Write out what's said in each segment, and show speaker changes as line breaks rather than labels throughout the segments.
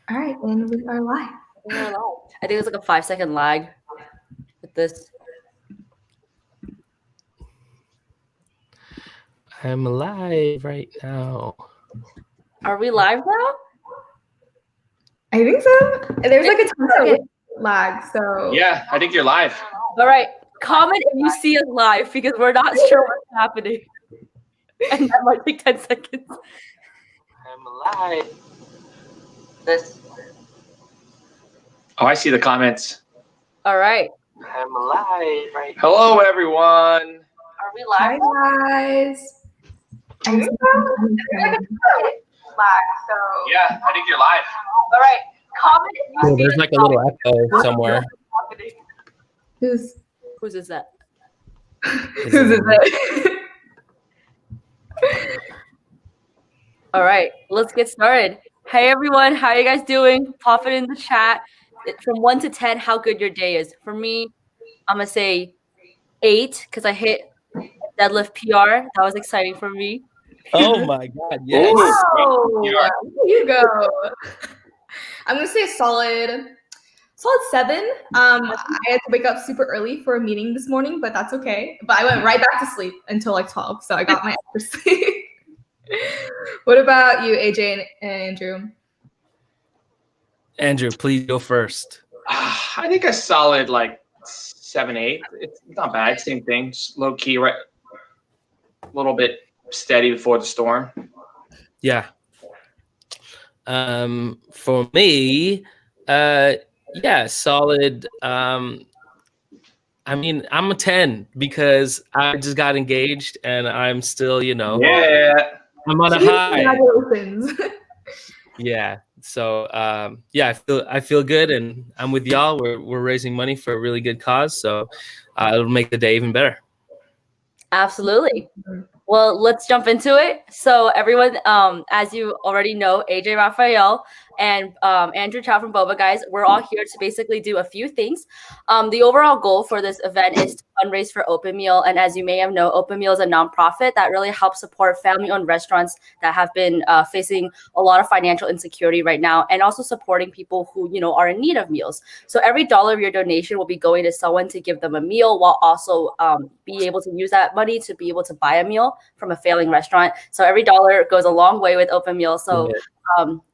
All right, and we are live.
I think it's like a 5-second lag with this.
I'm live right now.
Are we live now?
I think so. There's like a 10-second lag, so
Yeah, I think you're live.
All right. Comment if you see us live because we're not sure what's happening. And that might take 10 seconds.
I'm live.
This.
Oh, I see the comments.
All right.
I'm live right now.
Hello, everyone.
Are we
hi
live?
guys. I think so.
Lag, so.
Yeah, I think you're live.
All right. Comment if you
Oh,
see
there's
us
like a
live.
little echo somewhere.
Who's
Whose is that?
is it?
All right, let's get started. Hey everyone, how you guys doing? Pop it in the chat. From 1 to 10, how good your day is. For me, I'm gonna say 8 because I hit deadlift PR. That was exciting for me.
Oh my God! Yes.
Oh,
You are.
here you go. I'm gonna say a solid 7. I had to wake up super early for a meeting this morning, but that's okay. But I went right back to sleep until like 12, so I got my extra sleep. What about you, AJ and Andrew?
Andrew, please go first.
I think a solid like 7, 8. It's not bad. Same thing. Just low key, right? A little bit steady before the storm.
Yeah. For me, yeah, solid. I mean, I'm a 10 because I just got engaged and I'm still,
Yeah.
I'm on a high.
Congratulations.
Yeah. So yeah, I feel good, and I'm with y'all. We're raising money for a really good cause, so it'll make the day even better.
Absolutely. Well, let's jump into it. So everyone, as you already know, AJ Rafael and Andrew Chau from Boba Guys, we're all here to basically do a few things. The overall goal for this event is to fundraise for Open Meal. And as you may have known, Open Meal is a nonprofit that really helps support family-owned restaurants that have been facing a lot of financial insecurity right now, and also supporting people who, are in need of meals. So every dollar of your donation will be going to someone to give them a meal, while also be able to use that money to be able to buy a meal from a failing restaurant. So every dollar goes a long way with Open Meal. So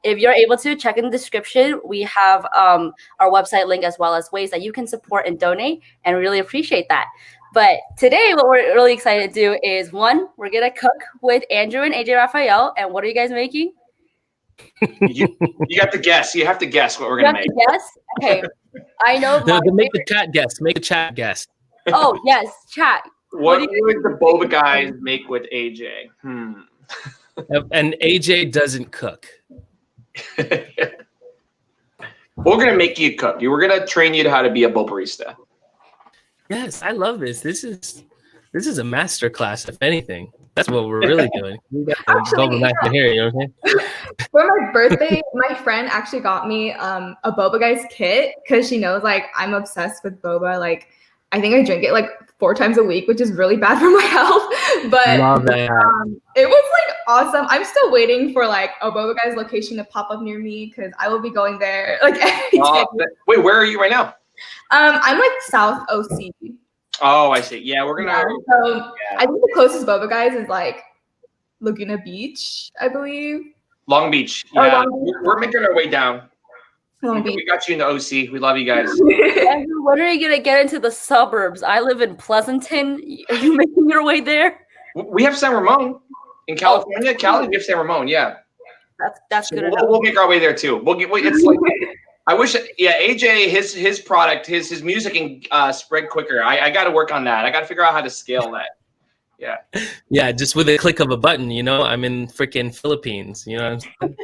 if you're able to, check in the description. We have our website link as well as ways that you can support and donate, and really appreciate that. But today, what we're really excited to do is, one, we're going to cook with Andrew and AJ Rafael. And what are you guys making?
You got to guess. You have to guess what we're going to make.
Guess? Okay. I know.
Make the chat guess. Make a chat guess.
Oh, yes. Chat.
What would the Boba Guys make with AJ?
And AJ doesn't cook.
We're gonna make you cook. We're gonna train you to how to be a boba barista.
Yes, I love this. This is a master class, if anything. That's what we're really doing. We got the boba master here, you know what I'm saying?
For my birthday, my friend actually got me a Boba Guys kit because she knows like I'm obsessed with boba. Like I think I drink it like 4 times a week, which is really bad for my health. But
Love that.
it was like awesome. I'm still waiting for like a Boba Guys location to pop up near me because I will be going there like every day.
Wait, where are you right now?
I'm like South OC.
Oh, I see. Yeah, we're gonna.
So I think the closest Boba Guys is like Laguna Beach, I believe.
Long Beach.
Oh,
Yeah,
Long Beach.
we're making our way down.
Long Beach.
We got you in the OC. We love you guys.
Andrew, when are you going to get into the suburbs? I live in Pleasanton. Are you making your way there?
We have San Ramon in California. Cali, we have San Ramon. Yeah,
that's
so
good enough.
we'll make our way there too. It's like I wish. Yeah, AJ, his product, his music can spread quicker. I got to work on that. I got to figure out how to scale that. Yeah.
Yeah, just with a click of a button, I'm in freaking Philippines, you know what I'm saying?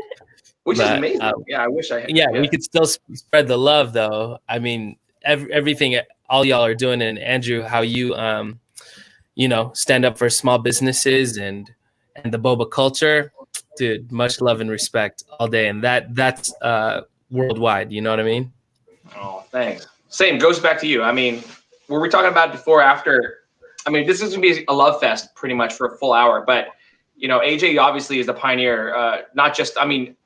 Which is amazing. Yeah, I wish I had.
Yeah, we could still spread the love, though. I mean, everything all y'all are doing, and Andrew, how you, stand up for small businesses and the boba culture, dude. Much love and respect all day, and that's worldwide. You know what I mean?
Oh, thanks. Same goes back to you. I mean, were we talking about before, after? I mean, this is gonna be a love fest pretty much for a full hour, but AJ obviously is the pioneer, not just,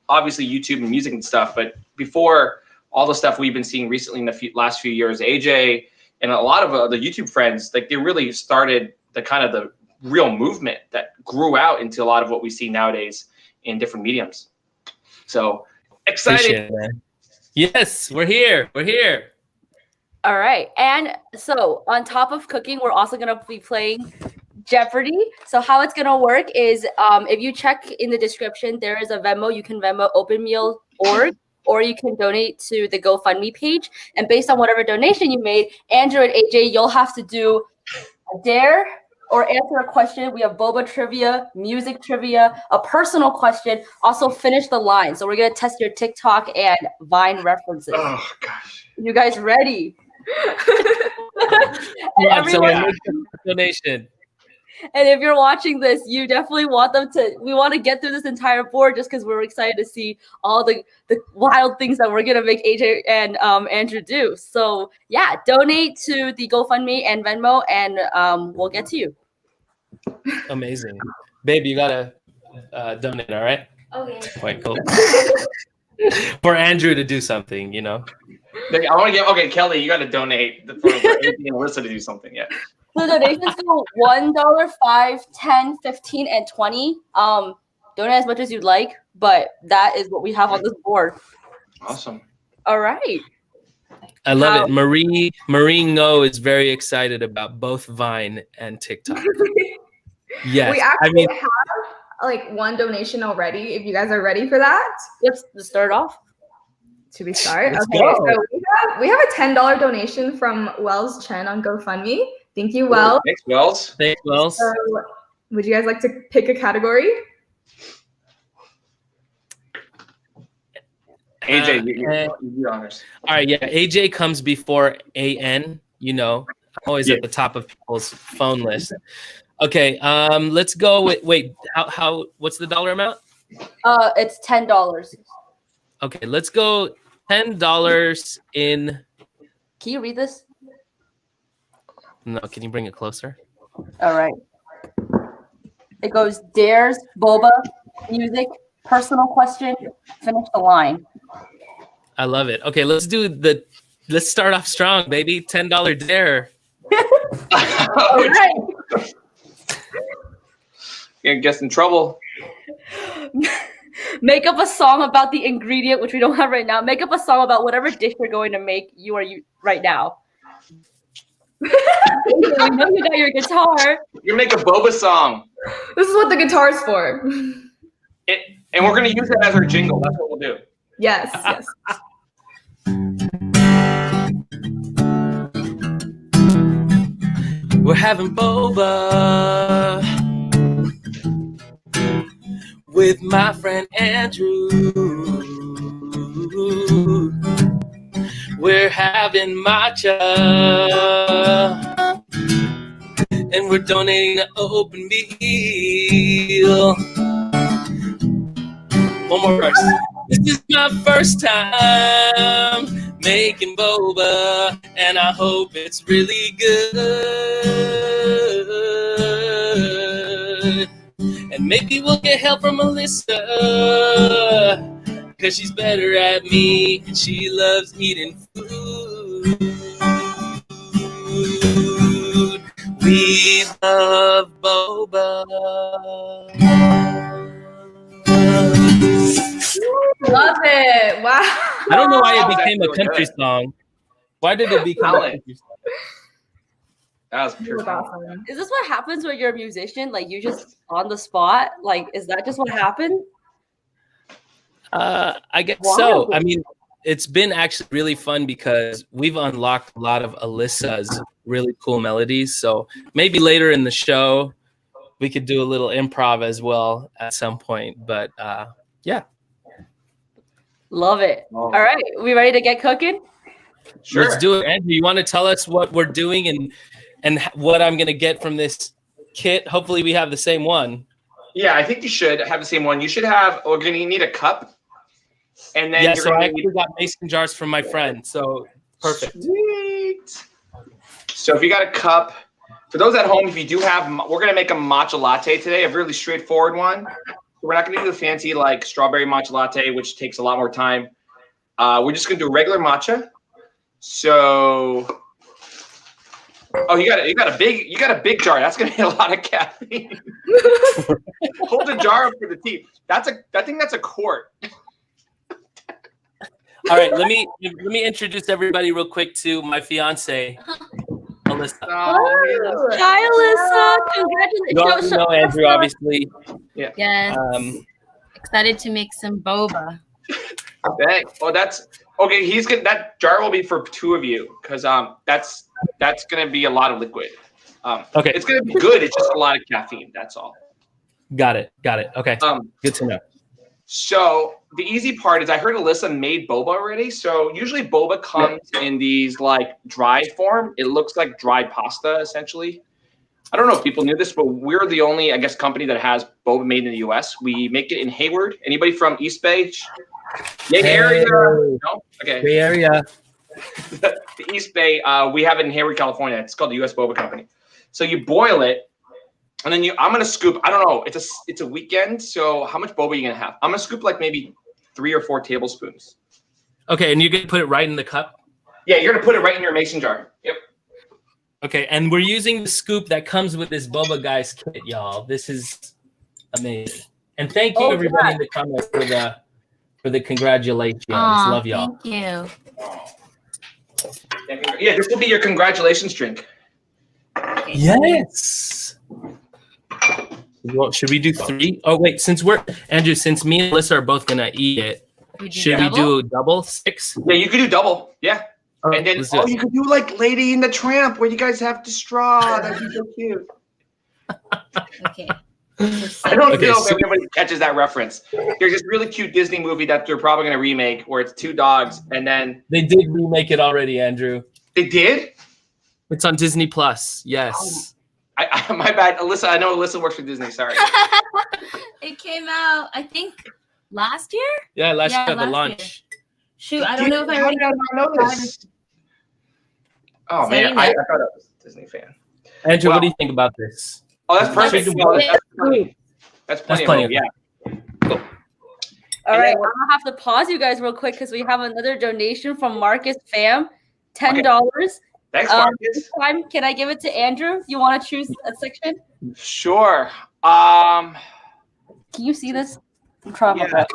obviously YouTube and music and stuff, but before all the stuff we've been seeing recently in the last few years, AJ and a lot of the YouTube friends, like they really started the real movement that grew out into a lot of what we see nowadays in different mediums. So excited.
Yes, we're here. We're here.
All right. And so on top of cooking, we're also going to be playing Jeopardy. So how it's going to work is if you check in the description, there is a Venmo. You can Venmo openmeal.org, or you can donate to the GoFundMe page. And based on whatever donation you made, Andrew and AJ, you'll have to do a dare or answer a question. We have boba trivia, music trivia, a personal question, also finish the line. So we're going to test your TikTok and Vine references.
Oh, gosh.
You guys ready?
Donation.
And if you're watching this, you definitely want we want to get through this entire board just because we're excited to see all the wild things that we're going to make AJ and Andrew do. So yeah, donate to the GoFundMe and Venmo, and we'll get to you.
Amazing. Babe, you got to donate, all right?
Okay.
Quite cool. For Andrew to do something,
I want to get, Kelly, you got to donate for AJ and Alyssa to do something, yeah.
So donations go $1, $5, $10, $15, and $20. Donate as much as you'd like, but that is what we have on this board.
Awesome.
All right.
I love it. Marie Ngo is very excited about both Vine and TikTok. Yes.
We actually have one donation already. If you guys are ready for that,
let's start off.
Should we start?
Let's
okay.
go.
So we have a $10 donation from Wells Chen on GoFundMe. Thank you, Wells.
Thanks, Wells.
Thanks, Wells.
So, would you guys like to pick a category?
AJ, you honors.
All right, yeah. AJ comes before AN. Always at the top of people's phone list. Okay, let's go with. Wait, how? What's the dollar amount?
It's $10.
Okay, let's go $10 in.
Can you read this?
No, can you bring it closer?
All right. It goes dares, boba, music, personal question, finish the line.
I love it. Okay, let's start off strong, baby. $10 dare.
All right.
You're gonna get in trouble.
Make up a song about the ingredient, which we don't have right now. Make up a song about whatever dish you're going to make. You right now. I know you got your guitar.
You make a boba song.
This is what the guitar's for.
And we're gonna use it as our jingle. That's what we'll do.
Yes.
We're having boba with my friend Andrew. We're having matcha, and we're donating to Open Meal. One more verse. This is my first time making boba, and I hope it's really good. And maybe we'll get help from Alyssa, because she's better at me, and she loves eating food. We love boba.
Love it. Wow.
I don't know why it became a country song. Why did it become a country song?
That was pure.
Awesome.
Is this what happens when you're a musician? Like you just on the spot? Like, is that just what happened?
I guess so. I mean, it's been actually really fun because we've unlocked a lot of Alyssa's really cool melodies. So maybe later in the show, we could do a little improv as well at some point. But yeah.
Love it.
Oh.
All right. We ready to get cooking?
Sure.
Let's do it. Andrew, you want to tell us what we're doing and what I'm going to get from this kit? Hopefully we have the same one.
Yeah, I think you should have the same one. You should have, we're going to need a cup. And then
Yeah,
you're
so I
going to
actually
need...
got mason jars from my friend. So perfect.
Sweet. So if you got a cup, For those at home, if you do have, we're gonna make a matcha latte today, a really straightforward one. We're not gonna do the fancy like strawberry matcha latte, which takes a lot more time. We're just gonna do regular matcha. So, oh, you got a big jar. That's gonna be a lot of caffeine. Hold the jar up for the tea. I think that's a quart.
All right, let me introduce everybody real quick to my fiance, Alyssa.
Hi, Alyssa. Congratulations.
You already know Andrew, obviously.
Yeah.
Yes. Excited to make some boba.
Okay. Well, that's okay. That jar will be for two of you because that's gonna be a lot of liquid.
Okay.
It's gonna be good. It's just a lot of caffeine. That's all.
Got it. Okay. Good to know.
So the easy part is I heard Alyssa made boba already. So usually boba comes in these like dry form. It looks like dry pasta essentially. I don't know if people knew this, but we're the only, I guess, company that has boba made in the US. We make it in Hayward. Anybody from East Bay? Bay Area? No? Okay.
Bay Area.
The East Bay, we have it in Hayward, California. It's called the US Boba Company. So you boil it. And then I'm gonna scoop. I don't know. It's a weekend, so how much boba are you gonna have? I'm gonna scoop like maybe 3 or 4 tablespoons.
Okay, and you're gonna put it right in the cup.
Yeah, you're gonna put it right in your mason jar. Yep.
Okay, and we're using the scoop that comes with this Boba Guys kit, y'all. This is amazing. And thank you everybody in the comments for the congratulations. Love y'all.
Thank you.
Yeah, this will be your congratulations drink.
Yes. Well, should we do 3? Oh wait, since me and Alyssa are both gonna eat it, should we do double 6?
Yeah, you could do double. Yeah.
Oh,
and then you could do like Lady and the Tramp where you guys have the straw. That'd be so cute.
Okay.
I don't know if everybody catches that reference. There's this really cute Disney movie that they're probably gonna remake where it's 2 dogs and then
they did remake it already, Andrew.
They did?
It's on Disney Plus. Yes.
My bad, Alyssa. I know Alyssa works for Disney. Sorry.
It came out, I think, last year.
Yeah, last year at the
last
launch.
year. Shoot, I don't know if I already
noticed. Oh man, I thought I was a Disney fan.
Andrew, what do you think about this?
Oh, that's perfect. That's plenty. Yeah.
Cool. All right, I'm gonna have to pause you guys real quick because we have another donation from Marcus Fam, $10.
Okay. Thanks, Marcus.
This time, can I give it to Andrew? You want to choose a section?
Sure.
Can you see this? I'm trying my best.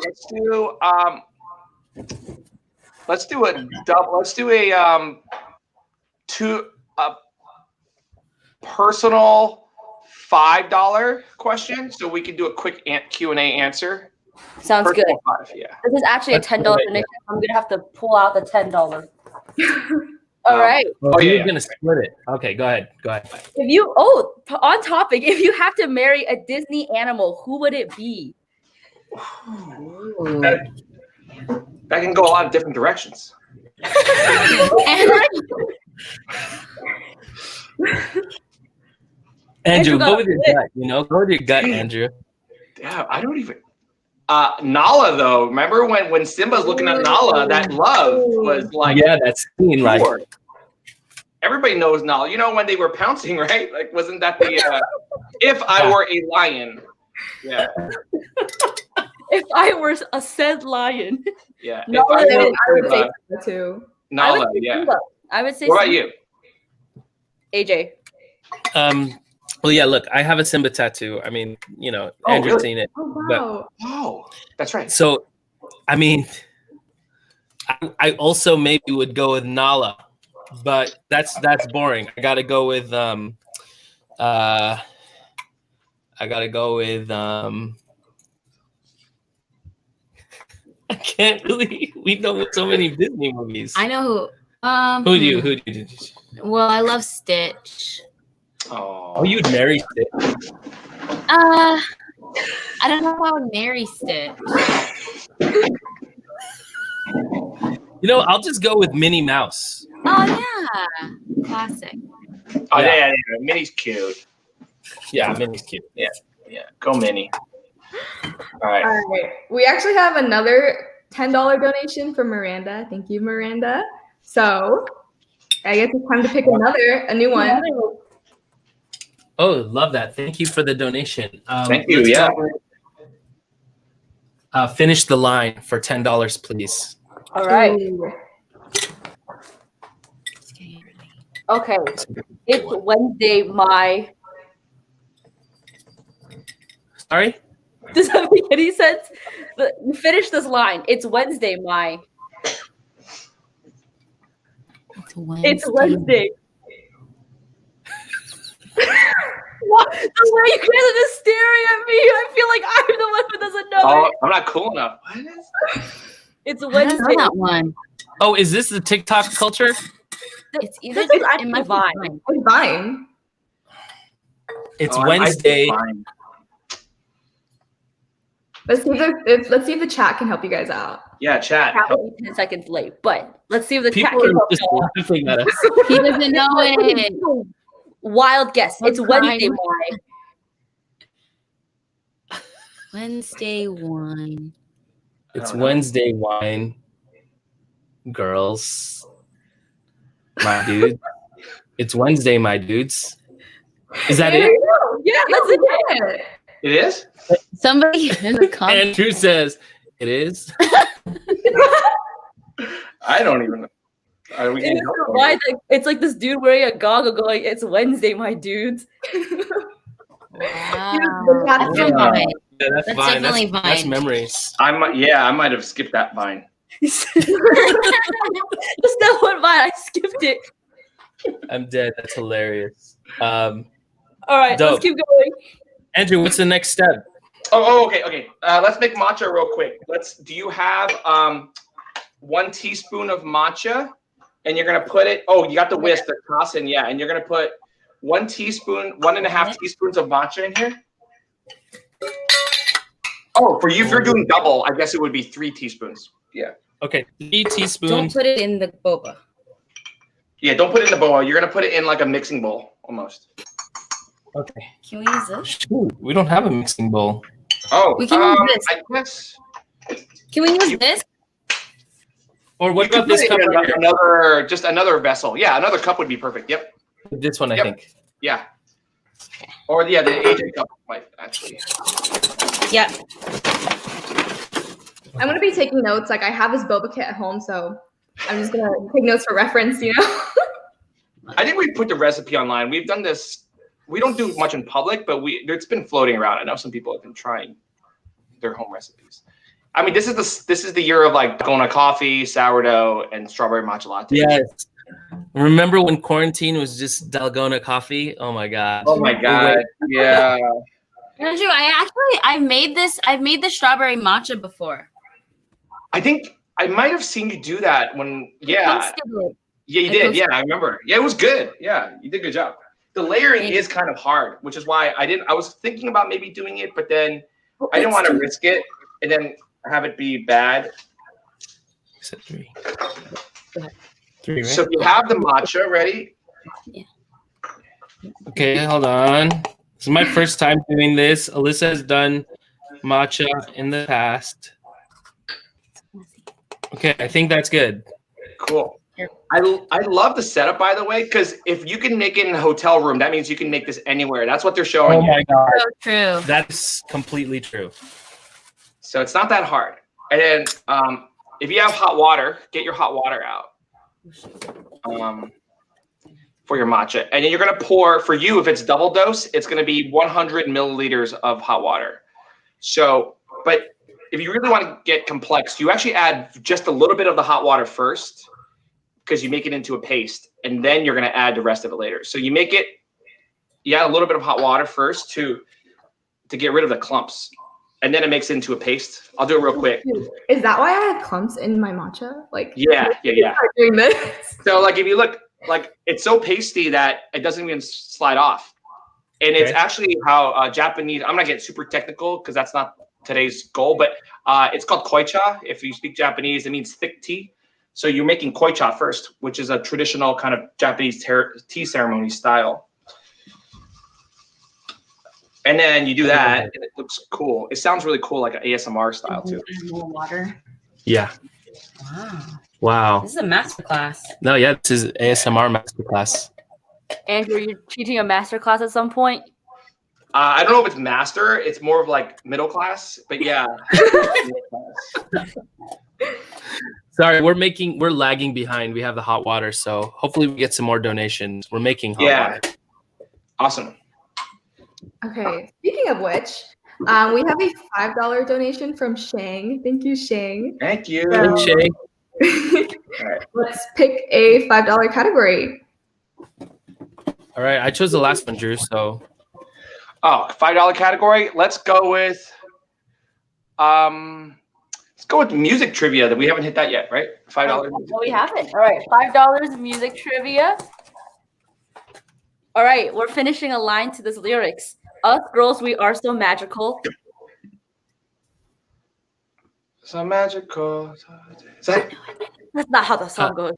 Let's do a double. Let's do a personal $5 question, so we can do a quick Q&A answer.
Sounds good.
5, yeah.
This is actually a $10 donation. I'm gonna have to pull out the $10. All right.
You're gonna split it. Okay, go ahead.
On topic, if you have to marry a Disney animal, who would it be?
That can go a lot of different directions.
Andrew, go with your gut. Go with your gut, Andrew.
Yeah, I don't even. Nala, though. Remember when Simba's looking at Nala, that love was like.
Yeah, that's scene, right?
Everybody knows Nala. You know when they were pouncing, right? Like, wasn't that the? If I were a lion. Yeah.
If I were a said lion.
Yeah.
Nala, I would say Simba too.
Nala, yeah.
I would say.
What about you?
AJ.
Well, yeah. Look, I have a Simba tattoo. I mean, Andrew's seen it.
Oh wow.
Oh, that's right.
So, I mean, I also maybe would go with Nala, but that's boring. I gotta go with I can't really. We know so many Disney movies.
I know who.
Who do you?
Well, I love Stitch.
Oh, you'd marry Stitch.
I don't know if I would marry Stitch.
I'll just go with Minnie Mouse.
Oh yeah, classic.
Oh yeah. Minnie's cute.
Yeah, Minnie's cute.
Yeah. Go Minnie. All right.
We actually have another $10 donation from Miranda. Thank you, Miranda. So I guess it's time to pick a new one.
Oh, love that. Thank you for the donation.
Thank you. Yeah.
Finish the line for $10, please.
All right.
Ooh.
Okay. It's Wednesday, my.
Sorry?
Does that make any sense? Finish this line. It's Wednesday, my. It's Wednesday. What? The way you guys are just staring at me, I feel like I'm the one who doesn't know
Oh,
it.
I'm not cool enough. What is
It's
I don't
Wednesday.
know that one.
Oh, is this the TikTok culture?
It's either
This is
it
actually
might be
Vine.
Vine.
It's Vine.
It's
Oh, I might be
Wednesday.
fine.
Let's see if the chat can help you guys out.
Yeah, chat.
Probably 10 seconds late, but let's see if the chat
People
can
are
help
just
you out.
laughing at us.
He doesn't know it.
Wild guess. It's Wednesday,
Vine.
my.
Wednesday one.
It's
I don't know.
Wednesday wine, girls, my dude. It's Wednesday, my dudes. Is that
There
it?
you go.
Yeah, that's it.
It is?
Somebody in the comments.
Andrew says it is.
I don't even know. Are we
It
getting
is
help?
why it's like this dude wearing a goggle going, it's Wednesday, my dudes.
Wow.
That's
That's
Yeah.
Vine.
Yeah, that's
That's
fine.
definitely
That's
Vine.
memories.
I might have skipped that Vine.
Just that one Vine, I skipped it.
I'm dead. That's hilarious.
All right,
Dope.
let's keep going.
Andrew, what's the next step?
Okay. Let's make matcha real quick. Do you have 1 teaspoon of matcha? And you're gonna put it. Oh, you got the whisk, the Clarkson, yeah. And you're gonna put 1 teaspoon, 1.5 teaspoons of matcha in here. Oh, for you, if you're doing double, I guess it would be 3 teaspoons. Yeah.
Okay, 3
Don't
teaspoons.
put it in the boba.
Yeah, don't put it in the bowl. You're gonna put it in like a mixing bowl almost.
Okay.
Can we use this?
Shoot, we don't have a mixing bowl.
Oh,
We can use this.
I guess.
Can we use this?
Or what
You could
about this
put
cup
it in
right here?
another vessel. Yeah, another cup would be perfect. Yep.
This one, I
Yep.
think.
Yeah. Or yeah, the AJ cup might actually.
Yeah.
I'm gonna be taking notes. Like I have this boba kit at home, so I'm just gonna take notes for reference. You know.
I think we put the recipe online. We've done this. We don't do much in public, but it's been floating around. I know some people have been trying their home recipes. I mean, this is the year of like dalgona coffee, sourdough, and strawberry matcha latte.
Yes. Remember when quarantine was just dalgona coffee? Oh my god.
Oh my god. Yeah.
Andrew, I've made the strawberry matcha before.
I think I might have seen you do that when. Yeah.
Posted it.
Yeah, you
I
did.
posted-
Yeah, I remember. Yeah, it was good. Yeah, you did a good job. The layering is kind of hard, which is why I was thinking about maybe doing it, but then I didn't want to risk it and then have it be bad.
You said 3. 3, right?
So if you have the matcha ready,
Okay, hold on. This is my first time doing this. Alyssa has done matcha in the past. Okay, I think that's good.
cool. I love the setup, by the way, because if you can make it in a hotel room, that means you can make this anywhere. That's what they're showing
Oh
you.
my god.
So true.
That's completely true.
So it's not that hard. And then if you have hot water, get your hot water out for your matcha. And then you're going to pour, for you, if it's double dose, it's going to be 100 milliliters of hot water. So, but if you really want to get complex, you actually add just a little bit of the hot water first because you make it into a paste. And then you're going to add the rest of it later. So you add a little bit of hot water first to get rid of the clumps. And then it makes it into a paste. I'll do it real quick.
Is that why I have clumps in my matcha? Like
Yeah.
start doing this.
So like if you look, like it's so pasty that it doesn't even slide off. And it's
Okay.
actually how Japanese, I'm not getting super technical because that's not today's goal, but it's called koicha. If you speak Japanese, it means thick tea. So you're making koicha first, which is a traditional kind of Japanese tea ceremony style. And then you do that, and it looks cool. It sounds really cool, like an ASMR style too.
More water.
Yeah.
Wow.
Wow.
This is a masterclass.
No, yeah, this is ASMR masterclass.
Andrew, you're teaching a master class at some point?
I don't know if it's master. It's more of like middle class, but yeah.
Sorry, we're lagging behind. We have the hot water, so hopefully we get some more donations. We're making hot water.
Awesome.
Okay. Speaking of which, we have a $5 donation from Shang. Thank you, Shang.
Thank you.
So-
Shay.
Let's pick a $5 category.
All right, I chose the last one, Drew. So
$5 category. Let's go with music trivia. That we haven't hit that yet, right? $5.
No, we haven't. All right, $5 music trivia. All right, we're finishing a line to this lyrics. Us girls, we are so magical.
So magical. Is that?
That's not how the song goes.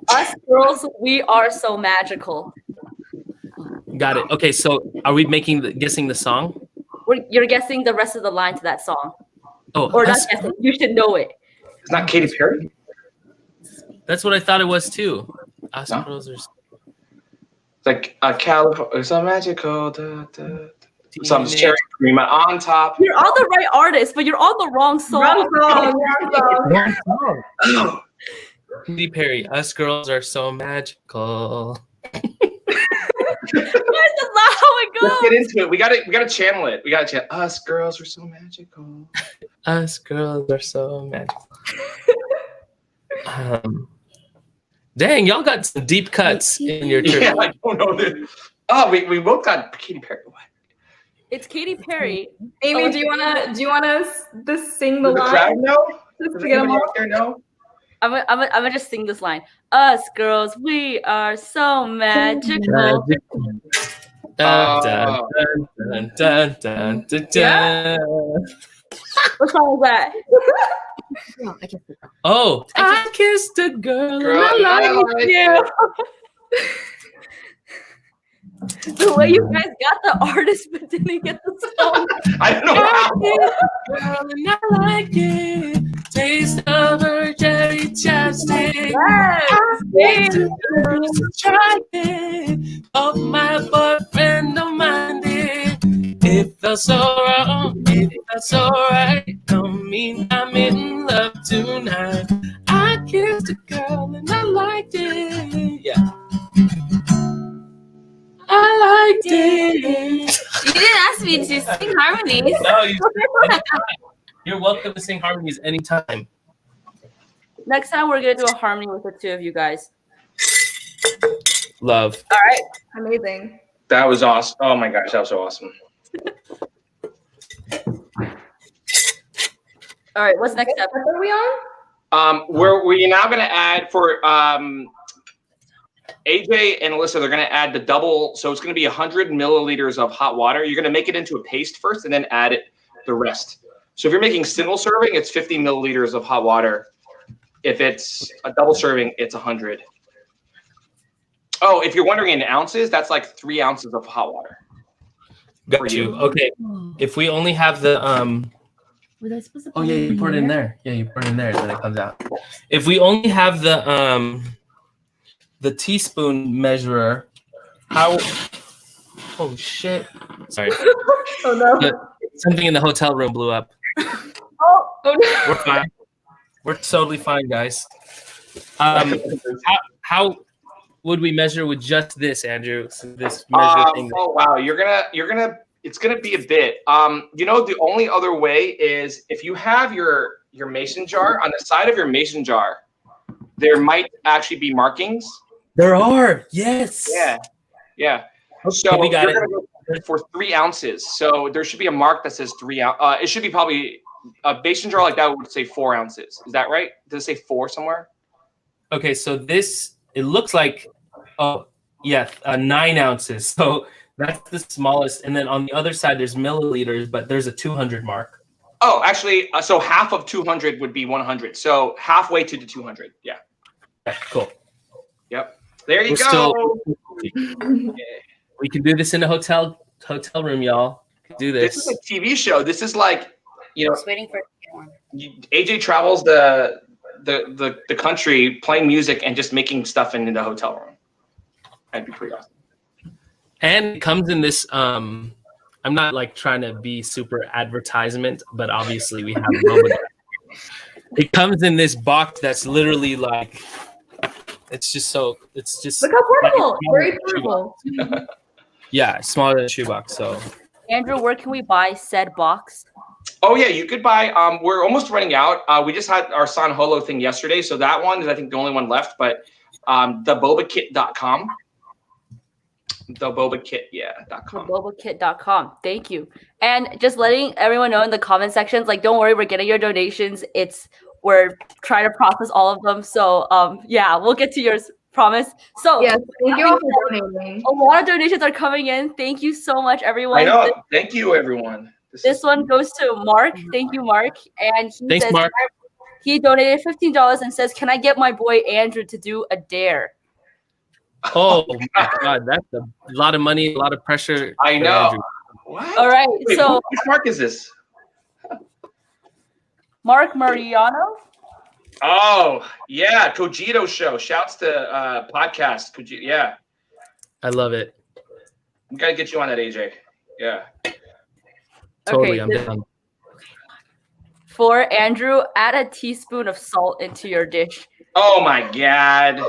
Us girls, we are so magical.
got it. Okay, so are we guessing the song?
You're guessing the rest of the line to that song.
Oh,
Or not guessing. You should know it.
It's not Katy Perry.
that's what I thought it was too. Us
No?
girls are
It's like California. So magical. Some cherry cream on top.
You're on the right artist, but you're on the wrong song.
Wrong song.
Katy Perry. Us girls are so magical.
That's not how it
Let's
goes.
get into it. We gotta channel it. We gotta channel. Us girls are so magical.
Us girls are so magical. Dang, y'all got some deep cuts in your trivia.
Yeah, I don't know. Oh, we both got Katy Perry. What?
It's Katy Perry.
Amy, do you wanna just sing the
Does the
line?
crowd know?
Just
Does
to get them
anybody
all.
out there know?
I'm gonna just sing this line. Us girls, we are so magical.
Dun, dun, dun, dun, dun, dun, dun.
What song was that?
Oh, I kissed a girl
Girl,
and I liked you.
The way you guys got the artist but didn't get the song.
I don't know how.
Girl and I like it. Taste of her cherry chapstick. Try it. Of my boyfriend of mine did. It felt so wrong. It felt so right. Don't mean I'm in love tonight. I kissed a girl and I liked it. Yeah. I liked it.
You didn't ask me to sing harmonies.
No, you're welcome to sing harmonies anytime.
Next time we're gonna do a harmony with the two of you guys.
Love.
All right.
Amazing.
That was awesome. Oh my gosh, that was so awesome.
All right. What's next step?
What are we on?
We're now gonna add for AJ and Alyssa, they're gonna add the double, so it's gonna be 100 milliliters of hot water. You're gonna make it into a paste first and then add it the rest. So if you're making single serving, it's 50 milliliters of hot water. If it's a double serving, it's 100. Oh, if you're wondering in ounces, that's like 3 ounces of hot water.
Got you. Okay. If we only have the
Was I supposed to
oh yeah, you pour it in there. Yeah, you pour it in there, then it comes out. If we only have the teaspoon measurer, how oh shit. Sorry.
Oh no.
Something in the hotel room blew up.
Oh no.
We're fine. We're totally fine, guys. How would we measure with just this, Andrew? So this measure thing.
Oh wow, you're gonna it's gonna be a bit. The only other way is if you have your mason jar, on the side of your mason jar, there might actually be markings.
There are, yes.
Yeah.
Okay,
So
we got
you're
it.
gonna go for 3 ounces. So there should be a mark that says 3 ounces. It should be probably a mason jar like that would say 4 ounces. Is that right? Does it say 4 somewhere?
Okay, so this it looks like 9 ounces. So that's the smallest, and then on the other side there's milliliters, but there's a 200 mark.
Oh, actually, so half of 200 would be 100. So halfway to the 200. Yeah.
Okay, cool.
Yep. There you
We're
go.
We can do this in a hotel room, y'all. Do
This
this.
is a TV show. This is like,
Just waiting for it to get warm.
AJ travels the country playing music and just making stuff in the hotel room. That'd be pretty awesome.
And it comes in this. I'm not like trying to be super advertisement, but obviously we have Boba Guys. It comes in this box that's literally like, it's just.
Look how portable. Very portable.
Yeah, smaller than a shoebox. So,
Andrew, where can we buy said box?
Oh yeah, you could buy. We're almost running out. We just had our San Holo thing yesterday, so that one is I think the only one left. But thebobakit.com. thebobakit.com.
Thebobakit.com. Thank you. And just letting everyone know in the comment sections, like, don't worry, we're getting your donations. We're trying to process all of them. So yeah, we'll get to yours. Promise. So
yes, thank you all for donating.
A lot of donations are coming in. Thank you so much, everyone.
I know. Thank you, everyone.
This one goes to Mark. Thank you, Mark. And
thanks, Mark.
He donated $15 and says, "Can I get my boy Andrew to do a dare?"
Oh my God, that's a lot of money, a lot of pressure.
I know.
Andrew.
What?
All right.
Wait,
so
which Mark is this?
Mark Mariano.
Oh yeah, Cogito Show. Shouts to podcast Cogito. Yeah,
I love it.
We gotta get you on that, AJ. Yeah.
Totally,
Okay,
I'm down.
For Andrew, add a teaspoon of salt into your dish.
Oh my God.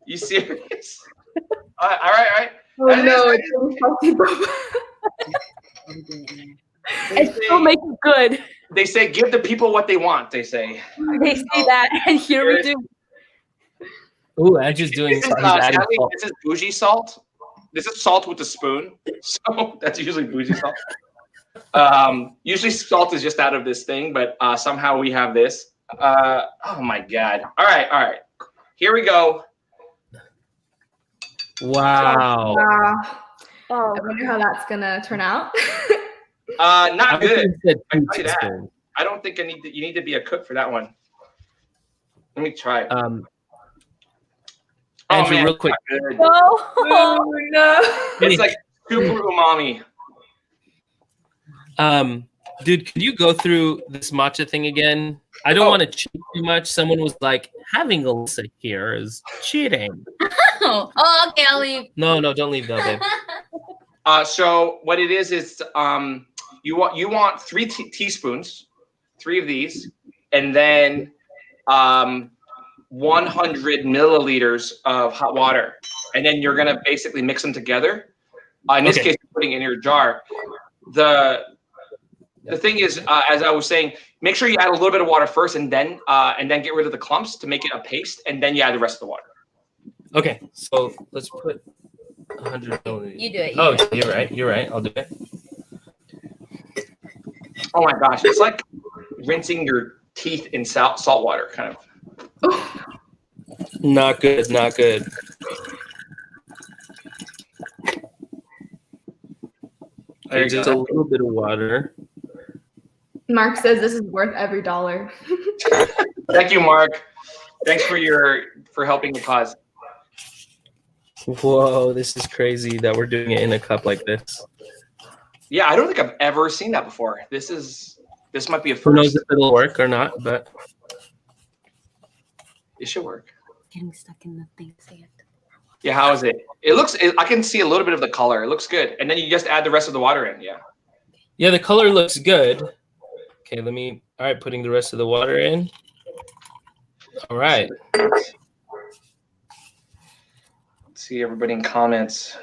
You serious? All right.
Oh no, it's really salty, Boba.
And still make it good.
They say give the people what they want. They say.
They say that, and here we do.
Ooh, Andrew's doing.
This is bougie salt. This is salt with a spoon. So that's usually bougie salt. Usually salt is just out of this thing, but somehow we have this. Oh my God. All right. Here we go.
Wow.
I wonder how that's gonna turn out.
Not good.
I tell you that.
I don't think you need to be a cook for that one. Let me try it.
Andrew, real quick.
Oh no.
It's like super umami.
Dude, could you go through this matcha thing again? I don't want to cheat too much. Someone was like, having Alyssa here is cheating.
Oh, okay, I'll leave.
No, don't leave though, babe.
So what it is you want 3 teaspoons, 3 of these, and then 100 milliliters of hot water, and then you're gonna basically mix them together. In this case, putting it in your jar. The thing is, as I was saying, make sure you add a little bit of water first, and then get rid of the clumps to make it a paste, and then you add the rest of the water.
Okay, so let's put 100 milliliters.
You do it.
You're right. I'll do it.
Oh my gosh, it's like rinsing your teeth in salt water, kind of.
Not good. Just a little bit of water.
Mark says this is worth every dollar.
Thank you, Mark. Thanks for helping the cause.
Whoa, this is crazy that we're doing it in a cup like this.
Yeah, I don't think I've ever seen that before. This might be a first.
Who knows if it'll work or not, but
it should work.
Getting stuck in the thing.
Yeah, how is it? I can see a little bit of the color. It looks good. And then you just add the rest of the water in, yeah.
Yeah, the color looks good. Okay, all right, putting the rest of the water in. All right.
Let's see everybody in comments.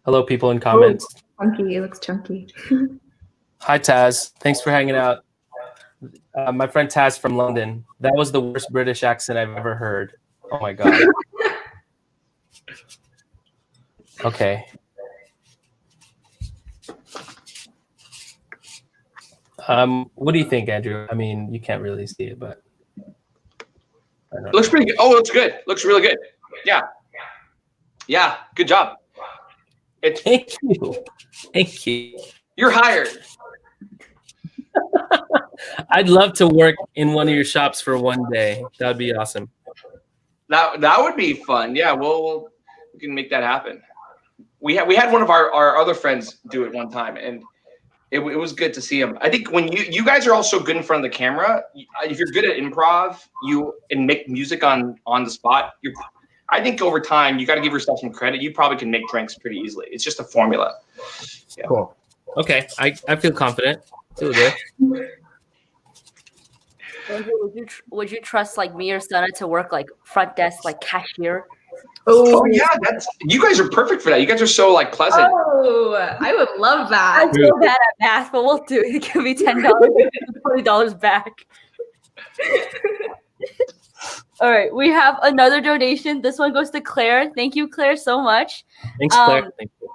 Hello, people in comments.
Chunky, it looks chunky.
Hi, Taz. Thanks for hanging out. My friend Taz from London. That was the worst British accent I've ever heard. Oh my God. Okay. What do you think, Andrew? I mean, you can't really see it, but
looks pretty good. Oh, it looks good. Looks really good. Yeah. Good job.
Thank you.
You're hired.
I'd love to work in one of your shops for one day. That would be awesome.
That would be fun. Yeah, we can make that happen. We had one of our other friends do it one time, and it was good to see him. I think when you guys are also good in front of the camera, if you're good at improv, and make music on the spot, I think over time you got to give yourself some credit. You probably can make drinks pretty easily. It's just a formula. Yeah.
Cool. Okay, I feel confident. Feel good.
Andrew, would you trust like me or Sana to work like front desk, like cashier?
Oh yeah, you guys are perfect for that. You guys are so like pleasant.
Oh, I would love that.
I'm so bad at math, but we'll do it. Give me $10, $20 back. All right, we have another donation. This one goes to Claire. Thank you, Claire, so much.
Thanks, Claire. Thank you.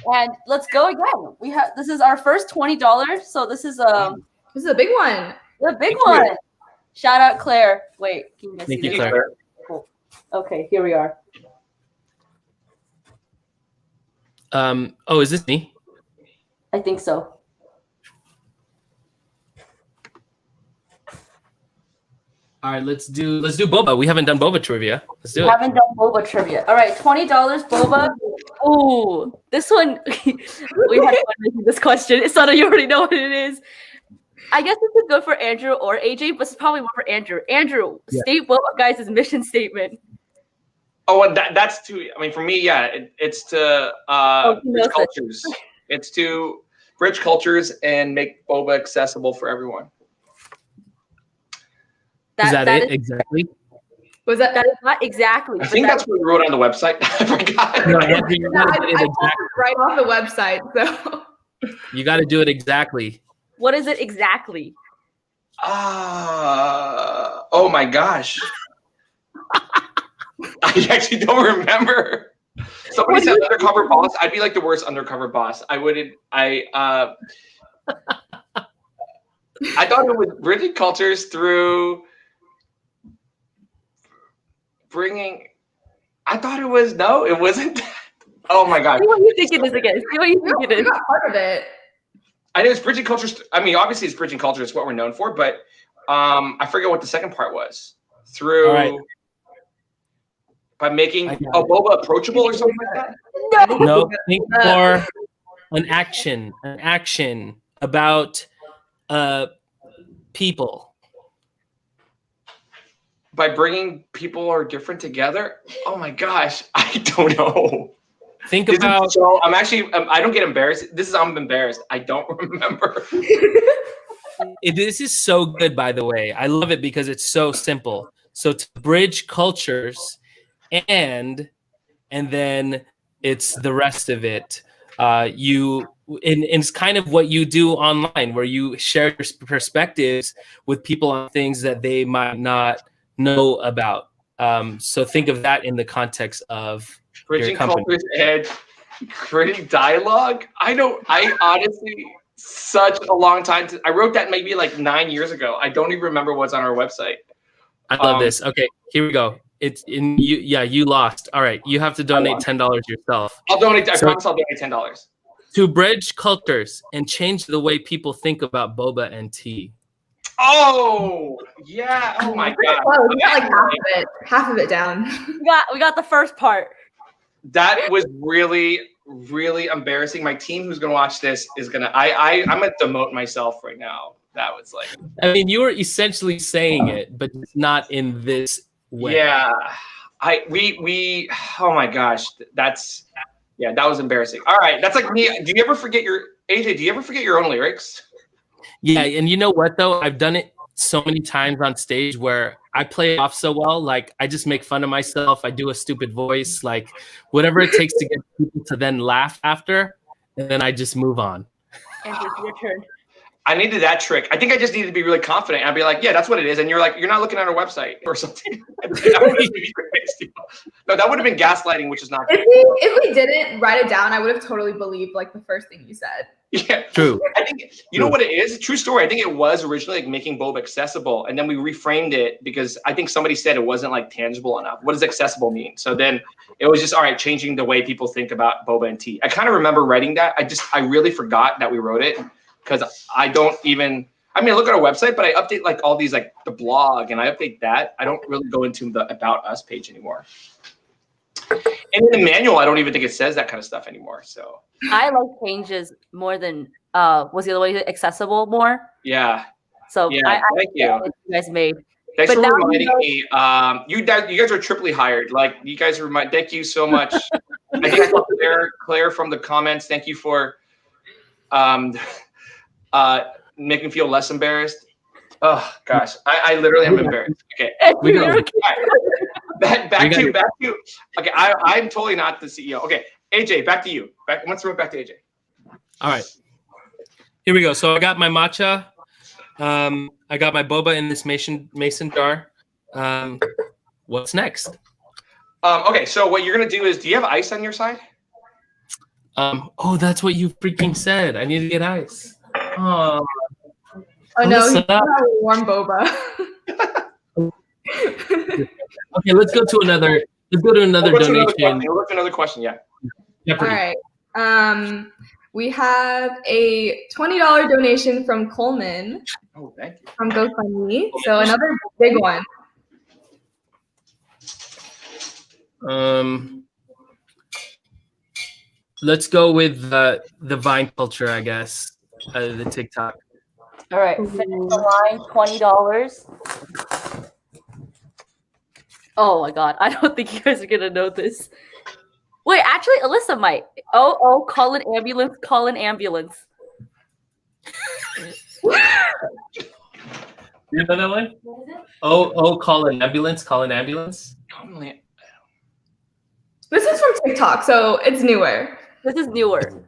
And let's go again. This is our first $20, so this is a
big one.
The big one. Shout out Claire. Wait, can you guys see
Thank you,
this?
Claire.
Cool. Okay, here we are.
Oh, is this me?
I think so.
All right, let's do Boba. We haven't done Boba trivia. Let's do it.
Haven't done Boba trivia. All right, $20 Boba. Ooh, this one we had fun making this question. It's not you already know what it is. I guess this is good for Andrew or AJ, but it's probably more for Andrew. Andrew, state Boba Guys' mission statement.
Oh, and that's to. I mean, for me, yeah, it's to bridge cultures. It's to bridge cultures and make boba accessible for everyone.
Is that it? Exactly.
Was that?
That is not exactly.
I think that's what we wrote on the website. I forgot.
No,
I pulled it right off the website. So
you got to do it exactly.
What is it exactly?
Oh my gosh. I actually don't remember. Somebody said undercover boss. I'd be like the worst undercover boss. I thought it was bridging cultures through bringing. I thought it was it wasn't. Oh my god.
See what you think it is again. See what you think it is.
Not part of it.
I know it's bridging cultures. I mean, obviously it's bridging culture. It's what we're known for. But I forget what the second part was. Through by making boba approachable or something like that.
No, think for an action about people.
By bringing people who are different together. Oh my gosh, I don't know.
Think about.
So I'm actually. I don't get embarrassed. I'm embarrassed. I don't remember.
This is so good, by the way. I love it because it's so simple. So to bridge cultures, and then it's the rest of it. It's kind of what you do online, where you share your perspectives with people on things that they might not know about. So think of that in the context of
bridging cultures and creating dialogue. I honestly, such a long time. I wrote that maybe like 9 years ago. I don't even remember what's on our website.
I love this. Okay, here we go. It's in you. Yeah, you lost. All right, you have to donate $10 yourself.
I'll donate. I promise I'll donate $10
to bridge cultures and change the way people think about boba and tea.
Oh yeah! Oh my god!
Well, we got like half of it down.
We got the first part.
That was really, really embarrassing. My team who's gonna watch this is gonna. I'm gonna demote myself right now. That was like.
I mean, you were essentially saying it, but not in this way.
Yeah, we. Oh my gosh, that was embarrassing. All right, that's like me. Do you ever forget AJ? Do you ever forget your own lyrics?
Yeah, and you know what though? I've done it so many times on stage where I play it off so well. Like I just make fun of myself. I do a stupid voice, like whatever it takes to get people to then laugh after, and then I just move on.
Andrew, it's your turn.
I needed that trick. I think I just needed to be really confident. I'd be like, yeah, that's what it is. And you're like, you're not looking at our website or something. No, that would have been gaslighting, which is not good.
If we didn't write it down, I would have totally believed like the first thing you said.
Yeah,
true.
I think you know what it is. True story. I think it was originally like making boba accessible, and then we reframed it because I think somebody said it wasn't like tangible enough. What does accessible mean? So then it was just all right, changing the way people think about boba and tea. I kind of remember writing that. I really forgot that we wrote it because I don't even. I mean, I look at our website, but I update like all these like the blog, and I update that. I don't really go into the About Us page anymore. And in the manual, I don't even think it says that kind of stuff anymore. So
I like changes more than was the other way accessible more.
Yeah.
So
yeah, thank you.
You guys made.
Thanks
But
for
now
reminding
you know-
me. You guys are triply hired. Like you guys remind. Thank you so much. I think I saw Claire from the comments. Thank you for making me feel less embarrassed. Oh gosh, I literally am embarrassed. Okay,
We got it.
back to. Okay, I'm totally not the CEO. Okay, AJ, back to you. Let's throw it back to AJ.
All right. Here we go. So I got my matcha. I got my boba in this mason jar. What's next?
Okay, so what you're gonna do is, do you have ice on your side?
Oh, that's what you freaking said. I need to get ice. Oh,
Oh no, he's
Alyssa.
gonna have a warm boba.
Okay, let's go to another. Let's go to another
We'll go to
donation.
another question. Yeah.
All right. We have a $20 donation from Coleman
Oh, thank you.
from GoFundMe. So another big one.
Let's go with the Vine culture, I guess. The TikTok.
All right, finish the line, $20. Oh my god, I don't think you guys are gonna know this. Wait, actually, Alyssa might. Oh, call an ambulance, call an ambulance.
You know that one?
What is it?
Oh, call an ambulance, call an ambulance.
This is from TikTok, so it's newer.
This is newer.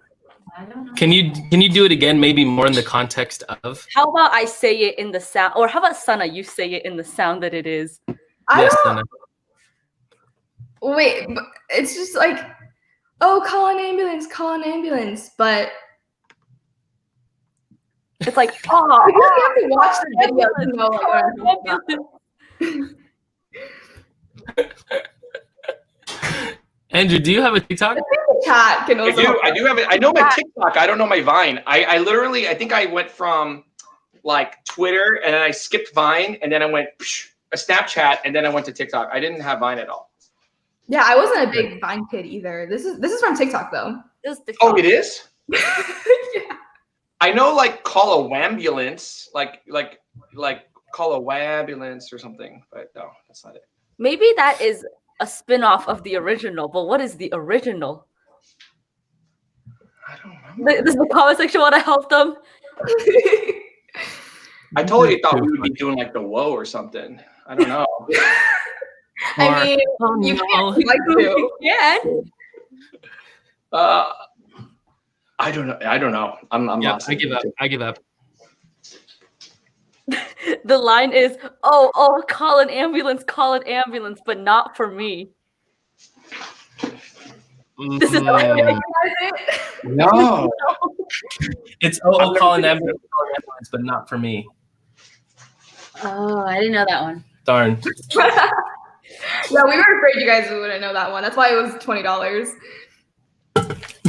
I don't know.
Can you do it again, maybe more in the context of?
How about I say it in the sound, or how about Sana, you say it in the sound that it is?
I
Yes,
don't.
Sana.
Wait, but it's just like, oh, call an ambulance. But
It's like,
I feel like you have to watch the video to know. Like, what I'm talking about.
Andrew, do you have a TikTok?
The chat can
I
also.
do. I do have it. I know my TikTok. I don't know my Vine. I literally. I think I went from like Twitter and then I skipped Vine and then I went a Snapchat and then I went to TikTok. I didn't have Vine at all.
Yeah, I wasn't a big Vine kid either. This is from TikTok though.
This is the
Oh, it is.
Yeah.
I know, like call a wambulance, like call a wambulance or something, but no, that's not it.
Maybe that is a spin-off of the original, but what is the original?
I don't know.
This is the comment section want to help them.
I totally thought we would be doing like the whoa or something. I don't know.
I mean,
Oh,
you
no.
can't like to.
Yeah.
I don't know. I don't know. I'm
Yeah,
lost.
I give up. I give up.
The line is, oh, call an ambulance, but not for me. This is
Mm,
No.
it's call an ambulance, but not for me.
Oh, I didn't know that one.
Darn.
Yeah, we were afraid you guys wouldn't know that one. That's why it was $20.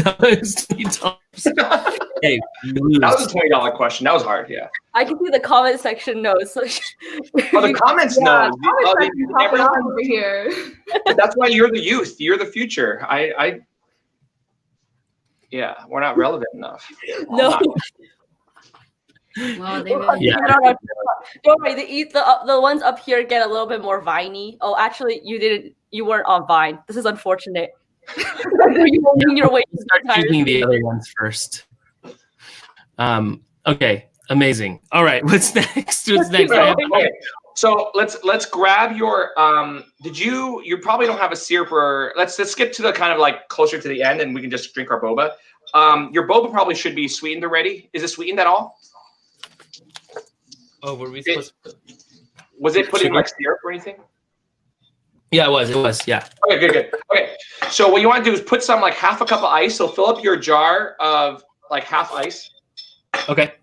That was $20. Hey, you lose.
That was a $20 question. That was hard. Yeah.
I can see the comment section knows. So
Well, the comments
Yeah,
know.
comments
They
section
never
popping up
know.
over here.
That's why you're the youth. You're the future. Yeah, we're not relevant enough.
no.
Well, they really
Yeah.
Don't worry, the ones up here get a little bit more viney. Oh, actually, you weren't on Vine. This is unfortunate. You were on your way to
Start choosing the other ones first. Okay, amazing. All right, what's next? What's next?
Okay, so let's grab your you probably don't have a syrup, or let's skip to the kind of like closer to the end and we can just drink our boba. Your boba probably should be sweetened already. Is it sweetened at all?
Oh, were we supposed to?
Was it put in
Sugar?
like syrup or anything?
Yeah, it was. Yeah.
Okay, good. Okay, so what you want to do is put some like half a cup of ice. So fill up your jar of like half ice.
Okay.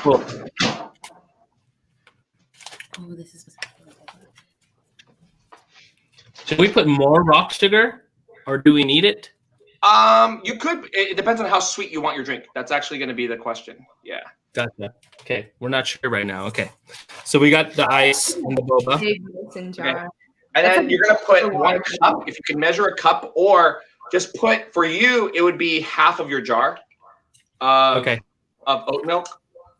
Cool.
Oh, this is.
Should we put more rock sugar, or do we need it?
You could. It depends on how sweet you want your drink. That's actually going to be the question. Yeah.
Gotcha. Okay, we're not sure right now. Okay, so we got the ice and the boba.
Big mason jar.
And then you're gonna put 1 cup, if you can measure a cup, or just put, for you, it would be half of your jar of oat milk,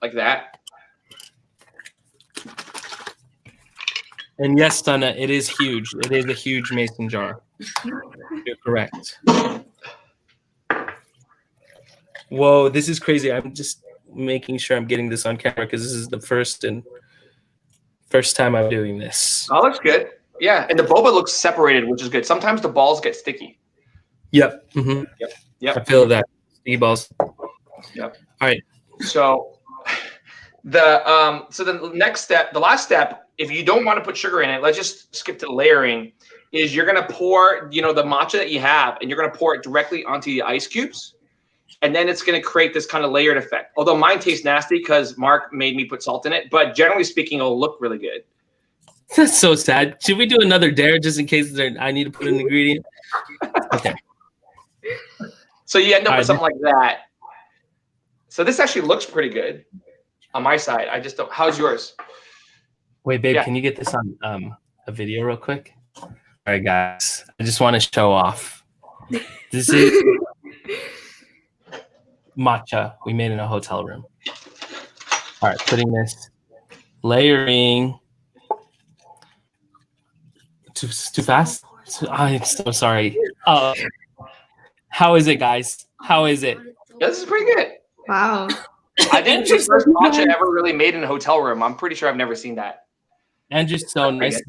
like that.
And yes, Sana, it is huge. It is a huge mason jar. You're correct. Whoa, this is crazy. I'm just making sure I'm getting this on camera because this is the first time I'm doing this.
Oh, looks good. Yeah, and the boba looks separated, which is good. Sometimes the balls get sticky.
Yep. Mm-hmm.
Yep.
I feel that. Sticky balls.
Yep.
All right.
So the next step, the last step, if you don't want to put sugar in it, let's just skip to the layering, is you're gonna pour, the matcha that you have, and you're gonna pour it directly onto the ice cubes. And then it's going to create this kind of layered effect. Although mine tastes nasty because Mark made me put salt in it. But generally speaking, it'll look really good.
That's so sad. Should we do another dare just in case I need to put an ingredient? Okay.
So you end up with something like that. So this actually looks pretty good on my side. I just don't. How's yours?
Wait, babe, can you get this on a video real quick? All right, guys. I just want to show off. This is matcha we made in a hotel room. All right, putting this, layering. Too fast? I'm so sorry. How is it, guys? How is it?
Yeah, this is pretty good.
Wow.
I think it's the first matcha ever really made in a hotel room. I'm pretty sure I've never seen that.
Andrew's so nice.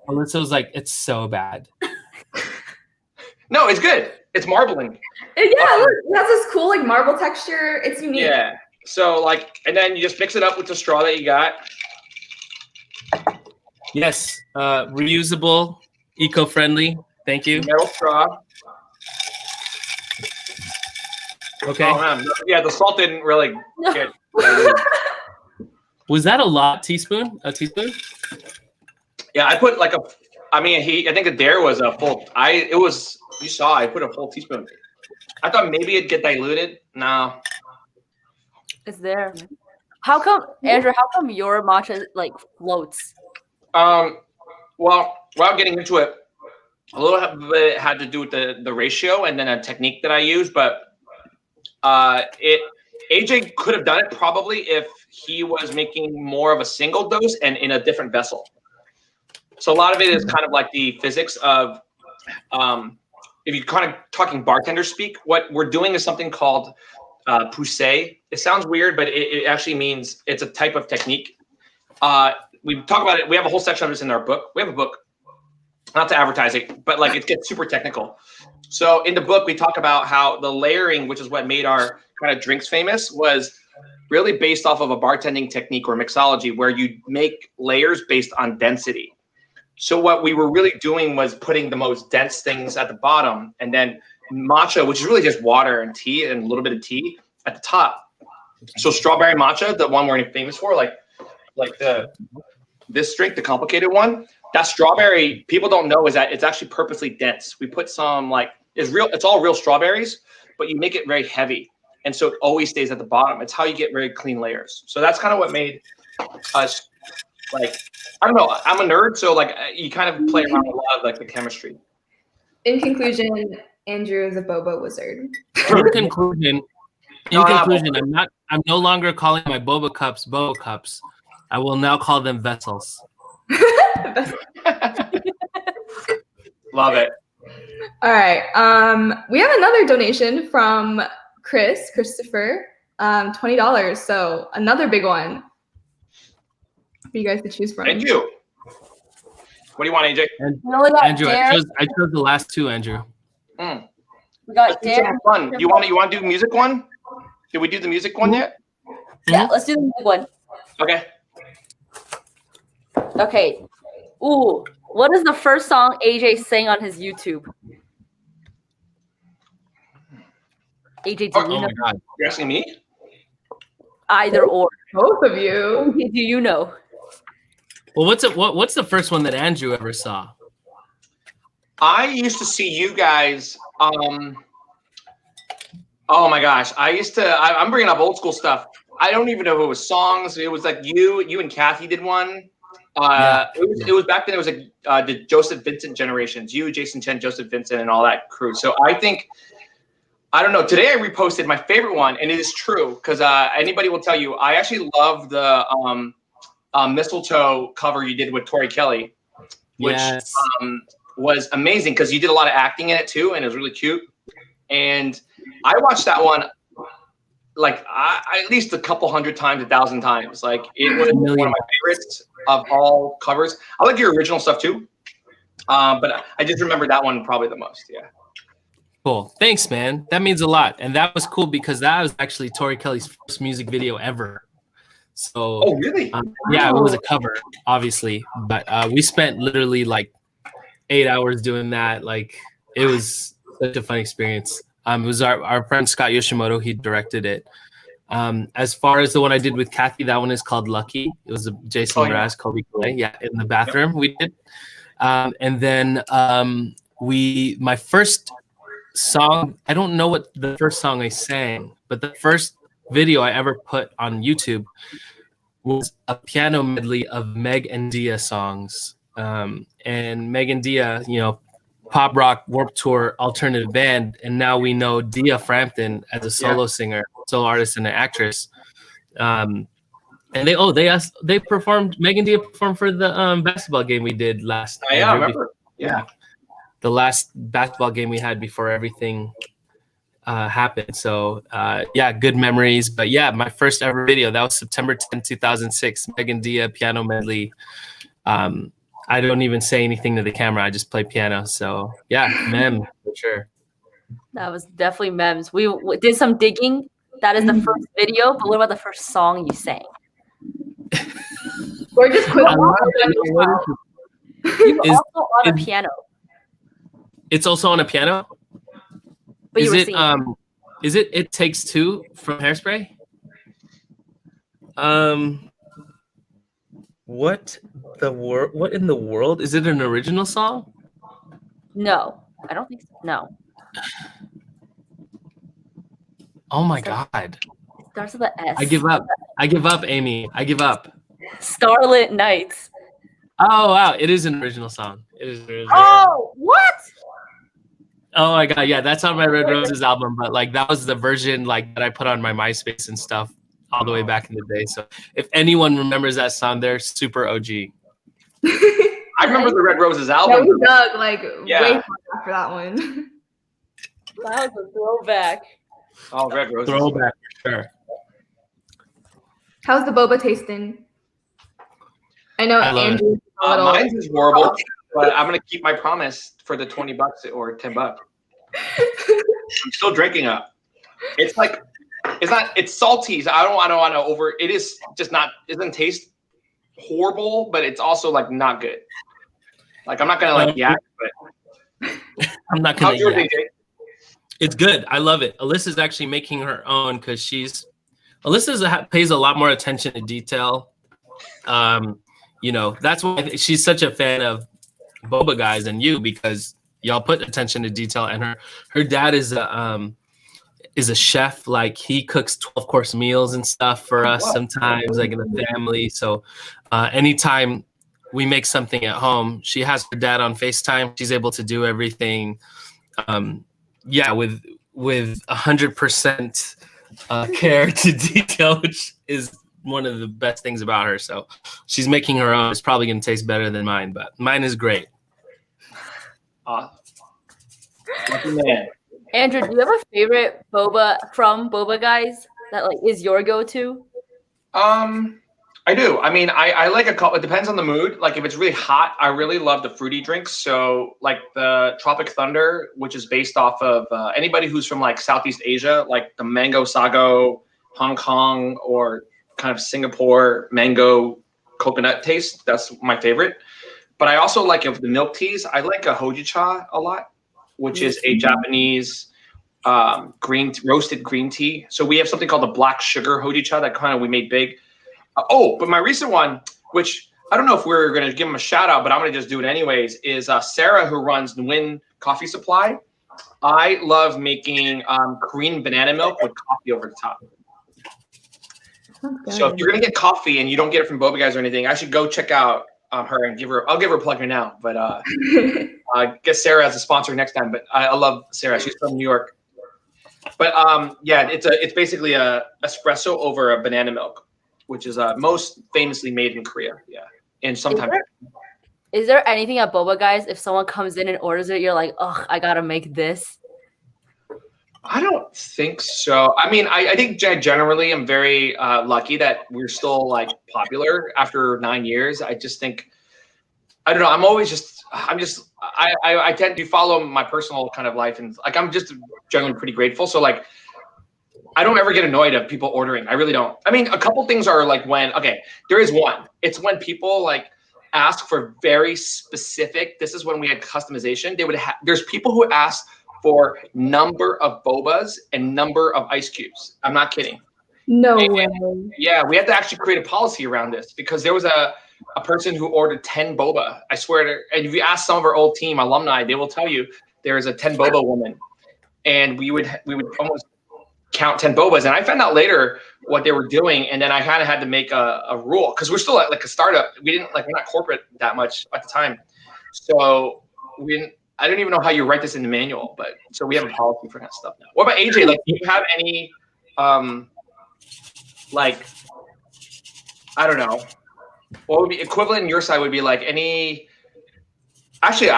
Alyssa was like, it's so bad.
No, it's good. It's marbling.
Yeah, look, it has this cool like marble texture. It's unique.
Yeah. So and then you just mix it up with the straw that you got.
Yes, reusable, eco-friendly. Thank you.
Metal straw.
Okay.
Oh, man. Yeah, the salt didn't really get.
Was that a teaspoon? A teaspoon?
Yeah, I put I think a dare was a full. You saw I put a full teaspoon. I thought maybe it'd get diluted. No.
It's there. How come, Andrew? How come your matcha floats?
Well, without getting into it, a little bit had to do with the ratio and then a technique that I use, but AJ could have done it probably if he was making more of a single dose and in a different vessel. So a lot of it is kind of like the physics of, if you're kind of talking bartender speak, what we're doing is something called poussé. It sounds weird, but it actually means it's a type of technique. We talk about it. We have a whole section of this in our book. We have a book, not to advertise it, but it gets super technical. So in the book, we talk about how the layering, which is what made our kind of drinks famous, was really based off of a bartending technique or mixology where you make layers based on density. So what we were really doing was putting the most dense things at the bottom, and then matcha, which is really just water and tea and a little bit of tea at the top. So strawberry matcha, the one we're famous for, this drink, the complicated one, that strawberry, people don't know is that it's actually purposely dense. We put some it's all real strawberries, but you make it very heavy. And so it always stays at the bottom. It's how you get very clean layers. So that's kind of what made us I don't know. I'm a nerd, so you kind of play around with a lot of the chemistry.
In conclusion, Andrew is a boba wizard.
In conclusion, I'm no longer calling my boba cups. I will now call them vessels.
Love it.
All right. We have another donation from Christopher, $20. So another big one for you guys to choose from.
Thank you. What do you want, AJ?
Andrew, I chose the last two, Andrew.
We got dare.
Fun. You want to do music one? Did we do the music one yet?
Yeah, let's do the music one.
Okay.
Okay. Ooh, what is the first song AJ sang on his YouTube? AJ, do you know?
Oh my God.
You're asking me?
Either or.
Both of you.
Do you know?
Well, what's the first one that Andrew ever saw?
I used to see you guys. Oh my gosh, I'm bringing up old school stuff. I don't even know if it was songs. It was like you and Kathy did one. It was back then. It was like the Joseph Vincent generations. You, Jason Chen, Joseph Vincent, and all that crew. So I think, I don't know. Today I reposted my favorite one, and it is true because anybody will tell you. I actually love the Mistletoe cover you did with Tori Kelly, which was amazing because you did a lot of acting in it too, and it was really cute. And I watched that one like at least a couple hundred times, 1,000 times. Like it was one of my favorites of all covers. I like your original stuff too, but I just remember that one probably the most. Yeah.
Cool. Thanks, man. That means a lot, and that was cool because that was actually Tori Kelly's first music video ever. So.
Oh really?
Yeah, it was a cover, obviously, but we spent literally like 8 hours doing that. Like it was such a fun experience. It was our friend Scott Yoshimoto. He directed it. As far as the one I did with Kathy, that one is called Lucky. It was a Jason Mraz, Kobe Clay. Yeah, in the bathroom we did. And then my first song, I don't know what the first song I sang, but the first video I ever put on YouTube was a piano medley of Meg and Dia songs. And Meg and Dia, pop rock Warped Tour alternative band, and now we know Dia Frampton as a solo singer, solo artist, and an actress. And they performed. Meg and Dia performed for the basketball game we did last.
I remember.
The last basketball game we had before everything happened. So good memories. But yeah, my first ever video, that was September 10, 2006. Meg and Dia piano medley. I don't even say anything to the camera. I just play piano. So yeah, mem for sure.
That was definitely memes. We did some digging. That is the first video, but what about the first song you sang?
Or just quick.
You were also on a piano.
It's also on a piano?
But
is it It Takes Two from Hairspray? What in the world? Is it an original song?
No, I don't think so. No.
Oh my God.
Starts with the S.
I give up. I give up, Amy. I give up.
Starlit Nights.
Oh wow, it is an original song. It is an original
song. What?
Oh my God, yeah, that's on my Red Roses album, but like that was the version like that I put on my MySpace and stuff all the way back in the day. So if anyone remembers that song, they're super OG.
I remember the Red Roses album.
Yeah, we dug way far after that one.
That was a throwback.
Oh, Red Roses.
Throwback for sure.
How's the boba tasting? I know Andrew.
Mine is horrible, but I'm gonna keep my promise for the $20 or $10. I'm still drinking up. It's like it's salty. So I don't want to over. It is just not. It doesn't taste horrible, but it's also like not good. Like I'm not gonna yak, but
I'm not gonna.
How's your
yak.
DJ?
It's good. I love it. Alyssa's actually making her own because Alyssa pays a lot more attention to detail. That's why she's such a fan of Boba Guys and you, because y'all put attention to detail. And her dad is a chef. Like he cooks 12-course meals and stuff for us sometimes, like in the family. So anytime we make something at home, she has her dad on FaceTime. She's able to do everything. With 100% care to detail, which is one of the best things about her. So she's making her own. It's probably going to taste better than mine, but mine is great.
Man.
Andrew, do you have a favorite boba from Boba Guys that is your go-to?
I do. I mean, I like a couple. It depends on the mood. Like if it's really hot, I really love the fruity drinks. So like the Tropic Thunder, which is based off of anybody who's from like Southeast Asia, like the mango sago, Hong Kong, or kind of Singapore mango coconut taste. That's my favorite. But I also like the milk teas. I like a hojicha a lot, which is a Japanese roasted green tea. So we have something called the black sugar hojicha that kind of we made big. But my recent one, which I don't know if we're going to give them a shout out, but I'm going to just do it anyways, is Sarah, who runs Nguyen Coffee Supply. I love making Korean banana milk with coffee over the top.
Sounds good.
So if you're gonna get coffee and you don't get it from Boba Guys or anything, I should go check out her and I'll give her a plug right now. But get Sarah as a sponsor next time. But I love Sarah. She's from New York. But yeah, it's basically a espresso over a banana milk, which is most famously made in Korea. Yeah, and sometimes.
Is there anything at Boba Guys if someone comes in and orders it, you're like, oh, I gotta make this?
I don't think so. I mean, I think generally I'm very lucky that we're still like popular after 9 years. I just think, I don't know. I tend to follow my personal kind of life, and like I'm just generally pretty grateful. So like, I don't ever get annoyed of people ordering. I really don't. I mean, a couple things are like there is one. It's when people like ask for very specific. This is when we had customization. There's people who ask for number of bobas and number of ice cubes. I'm not kidding.
No way.
Yeah, we had to actually create a policy around this because there was a person who ordered 10 boba. I swear and if you ask some of our old team alumni, they will tell you there is a 10 boba woman. And we would almost count 10 bobas. And I found out later what they were doing. And then I kind of had to make a rule because we're still at like a startup. We're not corporate that much at the time. So I don't even know how you write this in the manual, but so we have a policy for that stuff now. What about AJ? Like, do you have any, like, I don't know, what would be equivalent on your side would be like any, actually, can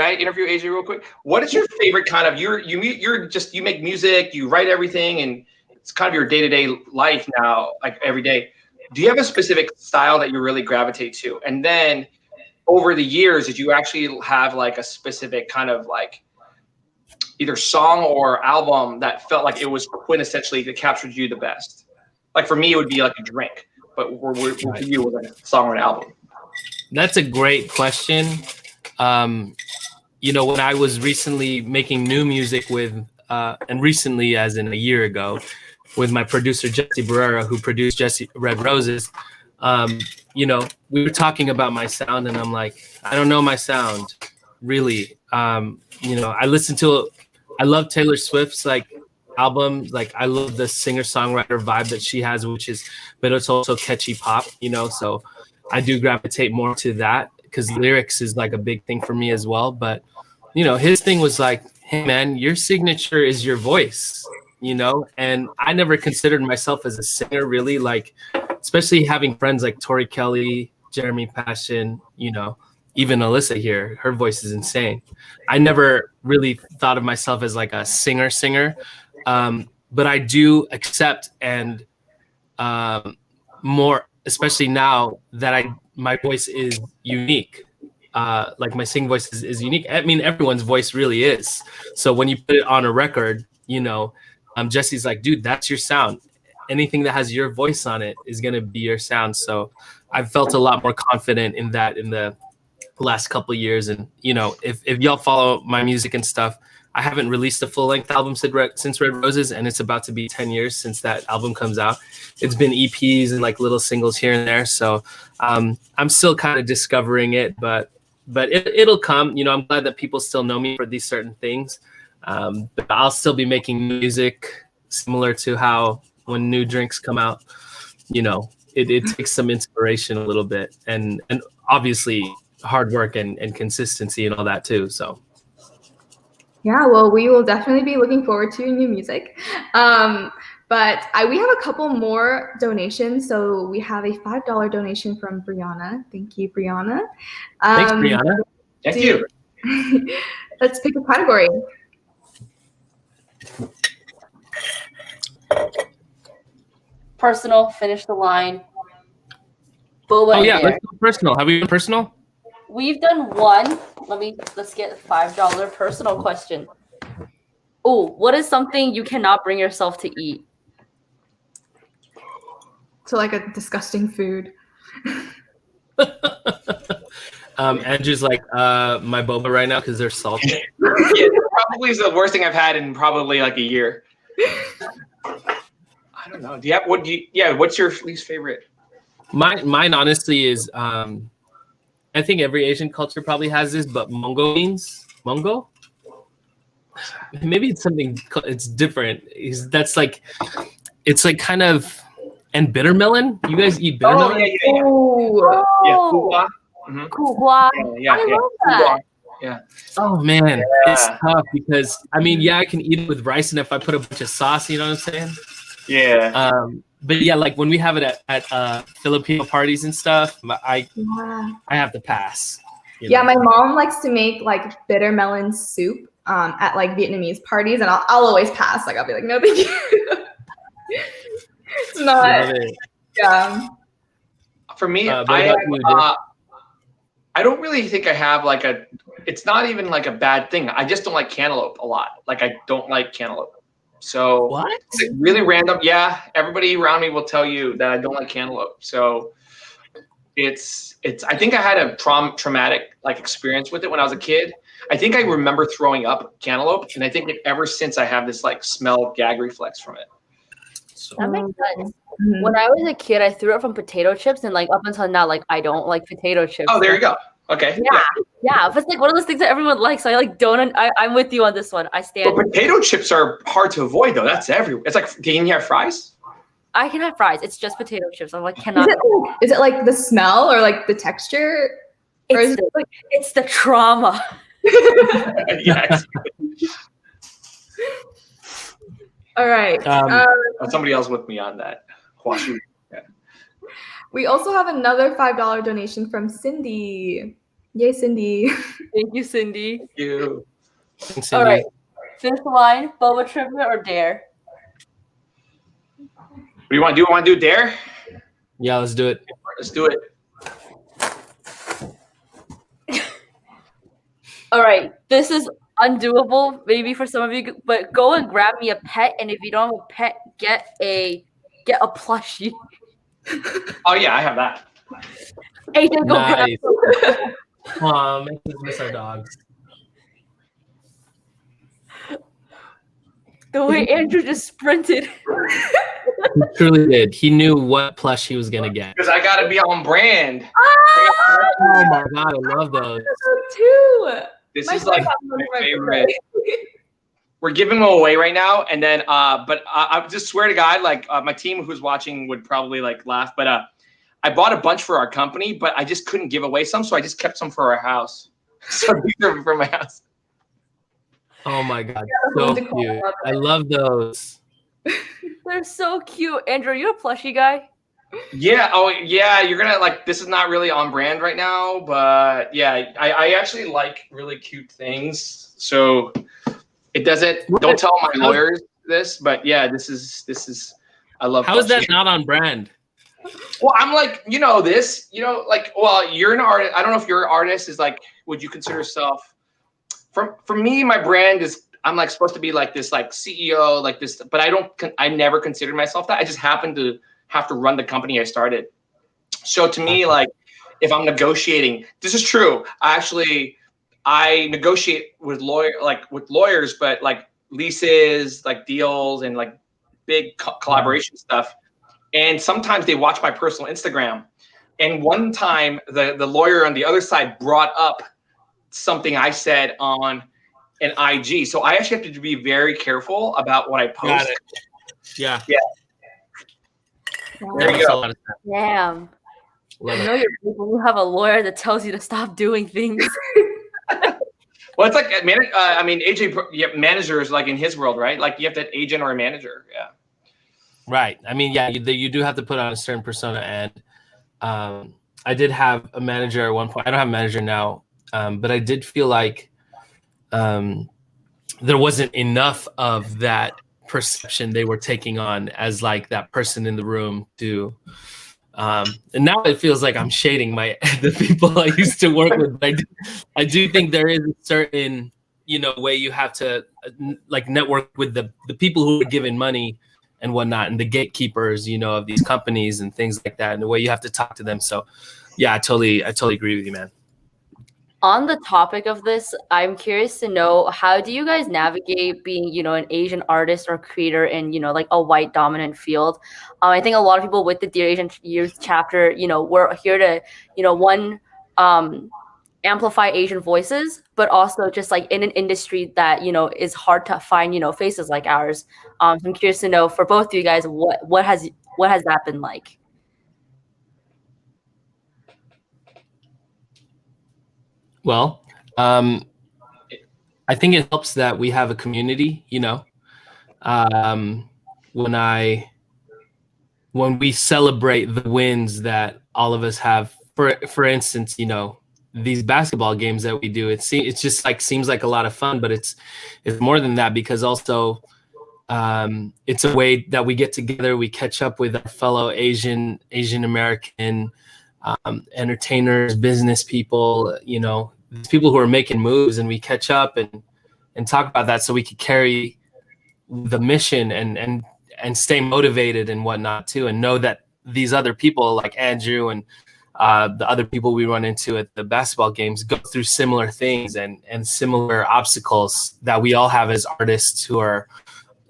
I interview AJ real quick? What is your favorite kind of, you make music, you write everything, and it's kind of your day-to-day life now, like every day. Do you have a specific style that you really gravitate to? And then, over the years, did you actually have like a specific kind of like either song or album that felt like it was quintessentially that captured you the best? Like for me, it would be like a drink, but for you, it was like a song or an album.
That's a great question. When I was recently making new music with, and recently as in a year ago, with my producer, Jesse Barrera, who produced Red Roses, we were talking about my sound and I'm like, I don't know my sound really. I love Taylor Swift's like album. Like I love the singer-songwriter vibe that she has, but it's also catchy pop, so I do gravitate more to that because lyrics is like a big thing for me as well. But, his thing was like, hey man, your signature is your voice, and I never considered myself as a singer really, like, especially having friends like Tori Kelly, Jeremy Passion, even Alyssa here, her voice is insane. I never really thought of myself as like a singer, but I do accept and more, especially now that my voice is unique. Like my singing voice is unique. I mean, everyone's voice really is. So when you put it on a record, Jesse's like, dude, that's your sound. Anything that has your voice on it is going to be your sound. So I've felt a lot more confident in that in the last couple of years. And, if y'all follow my music and stuff, I haven't released a full-length album since Red Roses, and it's about to be 10 years since that album comes out. It's been EPs and like little singles here and there. So I'm still kind of discovering it, but it'll come. I'm glad that people still know me for these certain things. But I'll still be making music similar to how when new drinks come out, it takes some inspiration a little bit and obviously hard work and consistency and all that too. So.
Yeah, well, we will definitely be looking forward to your new music. But we have a couple more donations. So we have a $5 donation from Brianna. Thank you, Brianna.
Thanks, Brianna.
Thank you.
Let's pick a category.
Personal, finish the line. Boba.
Oh yeah, let's go personal. Have we done personal?
We've done one. Let's get a $5 personal question. Oh, what is something you cannot bring yourself to eat?
So like a disgusting food.
Andrew's like, my boba right now because they're salty.
Yeah, probably is the worst thing I've had in probably like a year. I don't know. What's your least favorite?
Mine honestly is I think every Asian culture probably has this, but mungo beans. Mungo? Maybe it's something, it's different. It's like kind of, And bitter melon? You guys eat bitter
Oh
melon?
yeah.
Oh,
Yeah,
Oh,
mhm.
Kuhua.
Yeah,
I
yeah.
love that.
Yeah.
Oh man, it's
Yeah.
tough because I mean, yeah, I can eat it with rice, and if I put a bunch of sauce, you know what I'm saying?
Yeah.
But yeah, like when we have it at Filipino parties and stuff, I have to pass. you
Yeah,
know?
my mom likes to make like bitter melon soup at like Vietnamese parties, and I'll always pass. Like I'll be like, no, thank you. It's not.
Love it.
Yeah.
For me,
what about you, Jay?
I don't really think I have like a. It's not even like a bad thing. I just don't like cantaloupe a lot. Like I don't like cantaloupe. So
What?
it's really random. Yeah, everybody around me will tell you that I don't like cantaloupe. So it's. I think I had a traumatic like experience with it when I was a kid. I think I remember throwing up cantaloupe, and I think that ever since I have this like smell gag reflex from it. So
That makes sense.
Mhm.
When I was a kid, I threw up from potato chips, and like up until now, like I don't like potato chips.
oh, there you go. Okay.
Yeah, but it's like one of those things that everyone likes. So I like don't. I'm with you on this one. I
But
stand.
potato chips are hard to avoid though. That's everywhere. It's like, can you have fries?
I can have fries. It's just potato chips. I'm like
Is
cannot.
is it like the smell or like the texture? Or is
It's
it like
it's the trauma.
Yeah.
all right.
Somebody else with me on that. Huashu.
We also have another $5 donation from Cindy. Yay, Cindy.
Thank you, Cindy.
Thank you.
Cindy.
All right, fifth line: Boba trivia or dare?
What do you want to do? Want to do dare?
Yeah, let's do it.
Let's do it.
All right, this is undoable maybe for some of you, but go and grab me a pet, and if you don't have a pet, get a plushie.
Oh yeah, I have that.
AJ, go grab
Nice.
some.
Make us miss our dogs.
The way Andrew just sprinted.
He truly did. He knew what plush he was gonna get.
Because I gotta be on brand.
Oh my god, I love those.
Too.
This
My
is like
son
my
has one
favorite. We're giving them away right now, and then but I just swear to God, like my team who's watching would probably like laugh, but I bought a bunch for our company, but I just couldn't give away some, so I just kept some for our house. So these are for my house.
Oh my god, so cute. I love those.
They're so cute. Andrew, are you a plushie guy?
Yeah. Oh, yeah. You're gonna like. This is not really on brand right now, but yeah, I actually like really cute things. So it doesn't. Don't tell my lawyers this, but yeah, this is. I love.
How is that
plushie.
not on brand?
Well, I'm like, this. Like, well, you're an artist. I don't know if you're an artist. Is like, would you consider yourself? For me, my brand is. I'm like supposed to be like this, like CEO, like this, but I never considered myself that. I just happened to have to run the company I started. So to me, like, if I'm negotiating, this is true. I negotiate with lawyers, but like leases, like deals, and like big collaboration stuff. And sometimes they watch my personal Instagram. And one time, the lawyer on the other side brought up something I said on an IG. So I actually have to be very careful about what I post.
Got it. Yeah.
Yeah. There you go.
Damn.
Love
You
it.
know you're good when you have a lawyer that tells you to stop doing things.
Well, it's like, AJ, managers, like in his world, right? Like you have that agent or a manager. Yeah.
Right. I mean, yeah, you do have to put on a certain persona, and I did have a manager at one point. I don't have a manager now, but I did feel like there wasn't enough of that perception they were taking on as like that person in the room to. And now it feels like I'm shading the people I used to work with. But I do think there is a certain way you have to like network with the people who are giving money and whatnot, and the gatekeepers, of these companies and things like that, and the way you have to talk to them. So, yeah, I totally agree with you, man.
On the topic of this, I'm curious to know, how do you guys navigate being, an Asian artist or creator in, like a white dominant field? I think a lot of people with the Dear Asian Youth chapter, we're here to, one, amplify Asian voices, but also just like in an industry that, is hard to find, faces like ours. I'm curious to know for both of you guys, what has What has that been like?
Well, I think it helps that we have a community, you know. When we celebrate the wins that all of us have, for instance, you know, these basketball games that we do, it's just like seems like a lot of fun, but it's more than that, because also it's a way that we get together, we catch up with our fellow Asian American entertainers, business people, you know, people who are making moves, and we catch up and talk about that, so we could carry the mission and stay motivated and whatnot too, and know that these other people like Andrew and the other people we run into at the basketball games go through similar things and similar obstacles that we all have as artists who are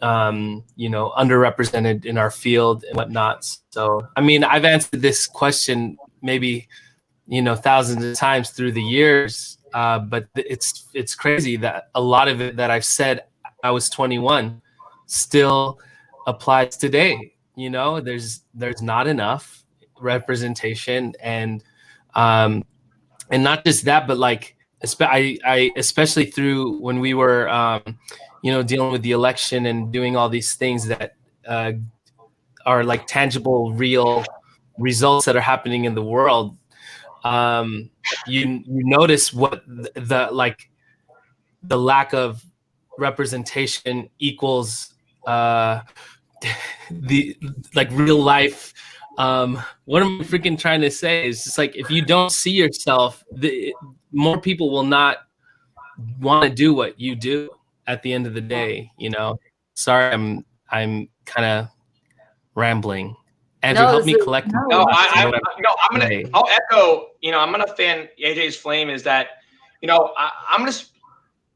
you know, underrepresented in our field and whatnot. So I mean, I've answered this question maybe, you know, thousands of times through the years, but it's crazy that a lot of it that I've said I was 21 still applies today. You know, there's not enough representation, and not just that, but like I especially through when we were you know, dealing with the election and doing all these things that are like tangible, real results that are happening in the world. You notice what the lack of representation equals the like real life. What am I freaking trying to say? Is just like, if you don't see yourself, more people will not want to do what you do at the end of the day, you know. Sorry, I'm kind of rambling. Andrew, help me collect.
No, I'll echo. You know, I'm gonna fan AJ's flame. Is that, you know, I'm gonna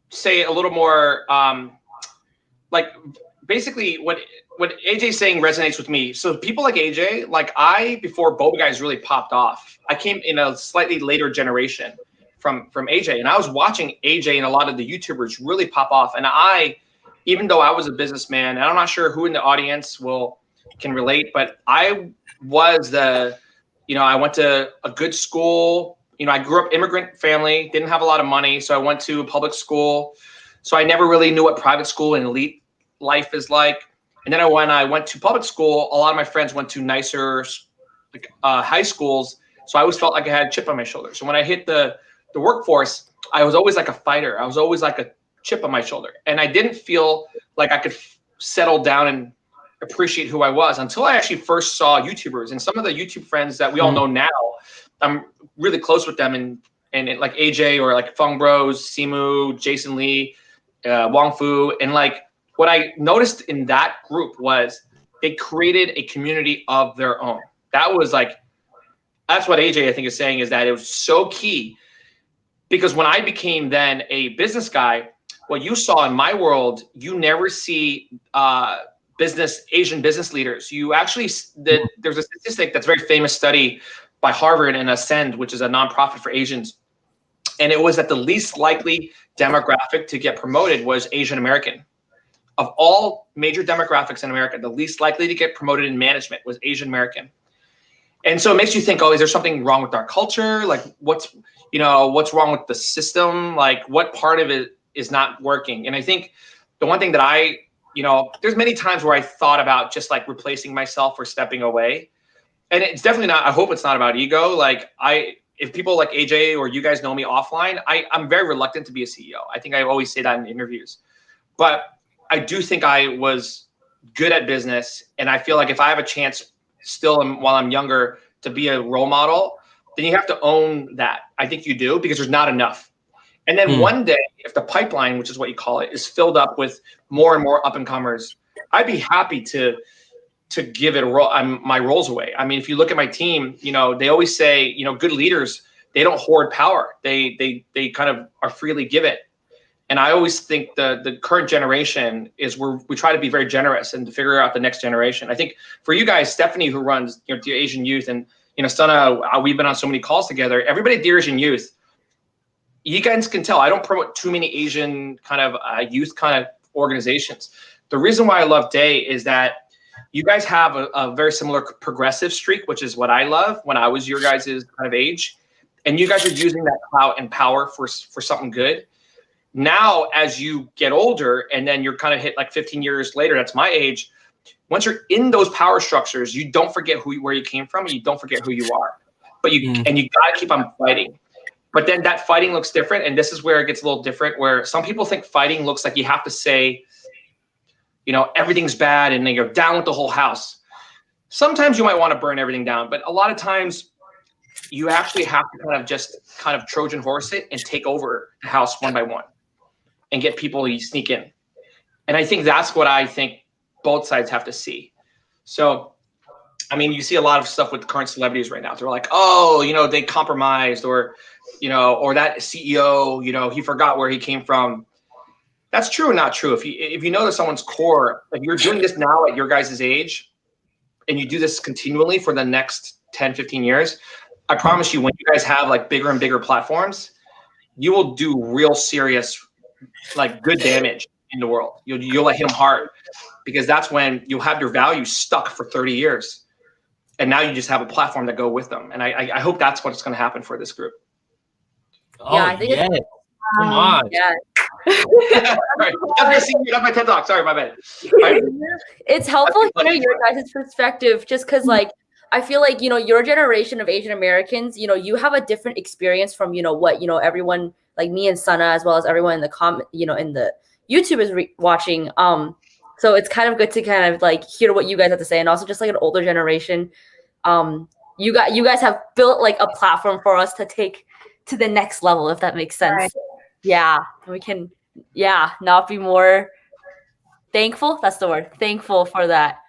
say a little more. Like basically, what AJ's saying resonates with me. So people like AJ, like before Boba Guys really popped off, I came in a slightly later generation from AJ, and I was watching AJ and a lot of the YouTubers really pop off. And even though I was a businessman, and I'm not sure who in the audience can relate, but I was you know, I went to a good school. You know, I grew up immigrant family, didn't have a lot of money, so I went to a public school. So I never really knew what private school and elite life is like. And then when I went to public school, a lot of my friends went to nicer high schools. So I always felt like I had a chip on my shoulder. So when I hit the workforce, I was always like a fighter. I was always like a chip on my shoulder. And I didn't feel like I could settle down and appreciate who I was until I actually first saw YouTubers. And some of the YouTube friends that we all know now, I'm really close with them. And like AJ or like Fung Bros, Simu, Jason Lee, Wong Fu. And like what I noticed in that group was they created a community of their own. That was like, that's what AJ I think is saying, is that it was so key. Because when I became then a business guy, what you saw in my world, you never see Asian business leaders. You actually, there's a statistic that's a very famous study by Harvard and Ascend, which is a nonprofit for Asians. And it was that the least likely demographic to get promoted was Asian American. Of all major demographics in America, the least likely to get promoted in management was Asian American. And so it makes you think, oh, is there something wrong with our culture? Like what's wrong with the system? Like what part of it is not working? And I think the one thing that there's many times where I thought about just like replacing myself or stepping away. And it's definitely not, I hope it's not about ego. Like if people like AJ or you guys know me offline, I'm very reluctant to be a CEO. I think I always say that in interviews, but I do think I was good at business. And I feel like if I have a chance still while I'm younger to be a role model, then you have to own that. I think you do, because there's not enough. And then one day, if the pipeline, which is what you call it, is filled up with more and more up and comers, I'd be happy to give it my roles away. I mean, if you look at my team, you know, they always say, you know, good leaders, they don't hoard power. They kind of are freely give it. And I always think the current generation is we try to be very generous and to figure out the next generation. I think for you guys, Stephanie, who runs the Asian Youth, and Stunna, we've been on so many calls together. Everybody at the Asian Youth, you guys can tell I don't promote too many Asian kind of youth kind of organizations. The reason why I love Day is that you guys have a very similar progressive streak, which is what I love when I was your guys' kind of age. And you guys are using that clout and power for something good. Now, as you get older and then you're kind of hit like 15 years later, that's my age. Once you're in those power structures, you don't forget where you came from, and you don't forget who you are. But you gotta keep on fighting. But then that fighting looks different, and this is where it gets a little different, where some people think fighting looks like you have to say, you know, everything's bad and then you're down with the whole house. Sometimes you might want to burn everything down, but a lot of times you actually have to kind of Trojan horse it and take over the house one by one and get people to sneak in. And I think that's what I think both sides have to see. So, I mean, you see a lot of stuff with current celebrities right now. They're like, oh, you know, they compromised, or, you know, or that CEO, you know, he forgot where he came from. That's true or not true. If you know that someone's core, if you're doing this now at your guys' age, and you do this continually for the next 10, 15 years, I promise you, when you guys have like bigger and bigger platforms, you will do real serious, like good damage in the world. You'll hit them hard, because that's when you'll have your values stuck for 30 years. And now you just have a platform to go with them. And I hope that's what's going to happen for this group.
Yeah, I think
yes. Come on.
Yeah.
Sorry. That's my TED Talk. Sorry, my bad. Right.
It's helpful hearing your guys' perspective, just because, like, I feel like, you know, your generation of Asian Americans, you know, you have a different experience from, you know, what, you know, everyone like me and Sana, as well as everyone in the in the YouTube is watching. So it's kind of good to kind of like hear what you guys have to say, and also just like an older generation. You guys have built like a platform for us to take to the next level, if that makes sense.
Right.
Yeah, we can. Yeah, not be more thankful. That's the word. Thankful for that.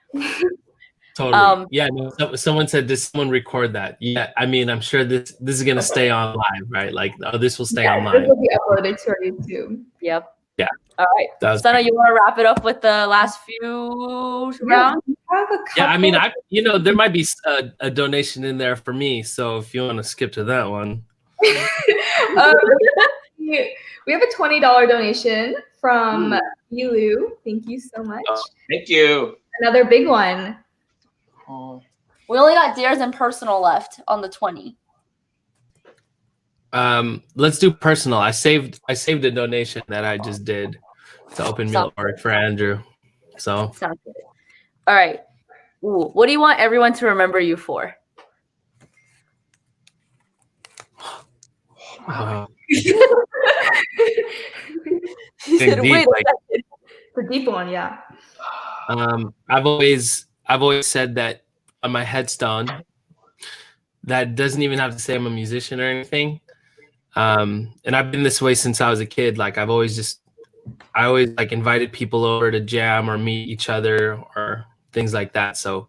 Totally. Yeah. No, someone said, "Did someone record that?" Yeah. I mean, I'm sure this is gonna stay on live, right? Like, this will stay online.
This will be uploaded to our YouTube.
Yep.
Yeah.
All right. Sana, you want to wrap it up with the last few rounds?
Yeah. I mean, there might be a donation in there for me, so if you want to skip to that one.
We have a $20 donation from Yilu. Thank you so much.
Thank you.
Another big one.
Oh. We only got Dears and personal left on the 20.
Let's do personal. I saved a donation that I just did to Open Meal Org for Andrew. So
sounds good. All right. Ooh, what do you want everyone to remember you for?
Wow.
She said,
deep,
wait a second.
It's a deep one, yeah.
I've always said that on my headstone. That doesn't even have to say I'm a musician or anything. And I've been this way since I was a kid. Like I always like invited people over to jam or meet each other or things like that. So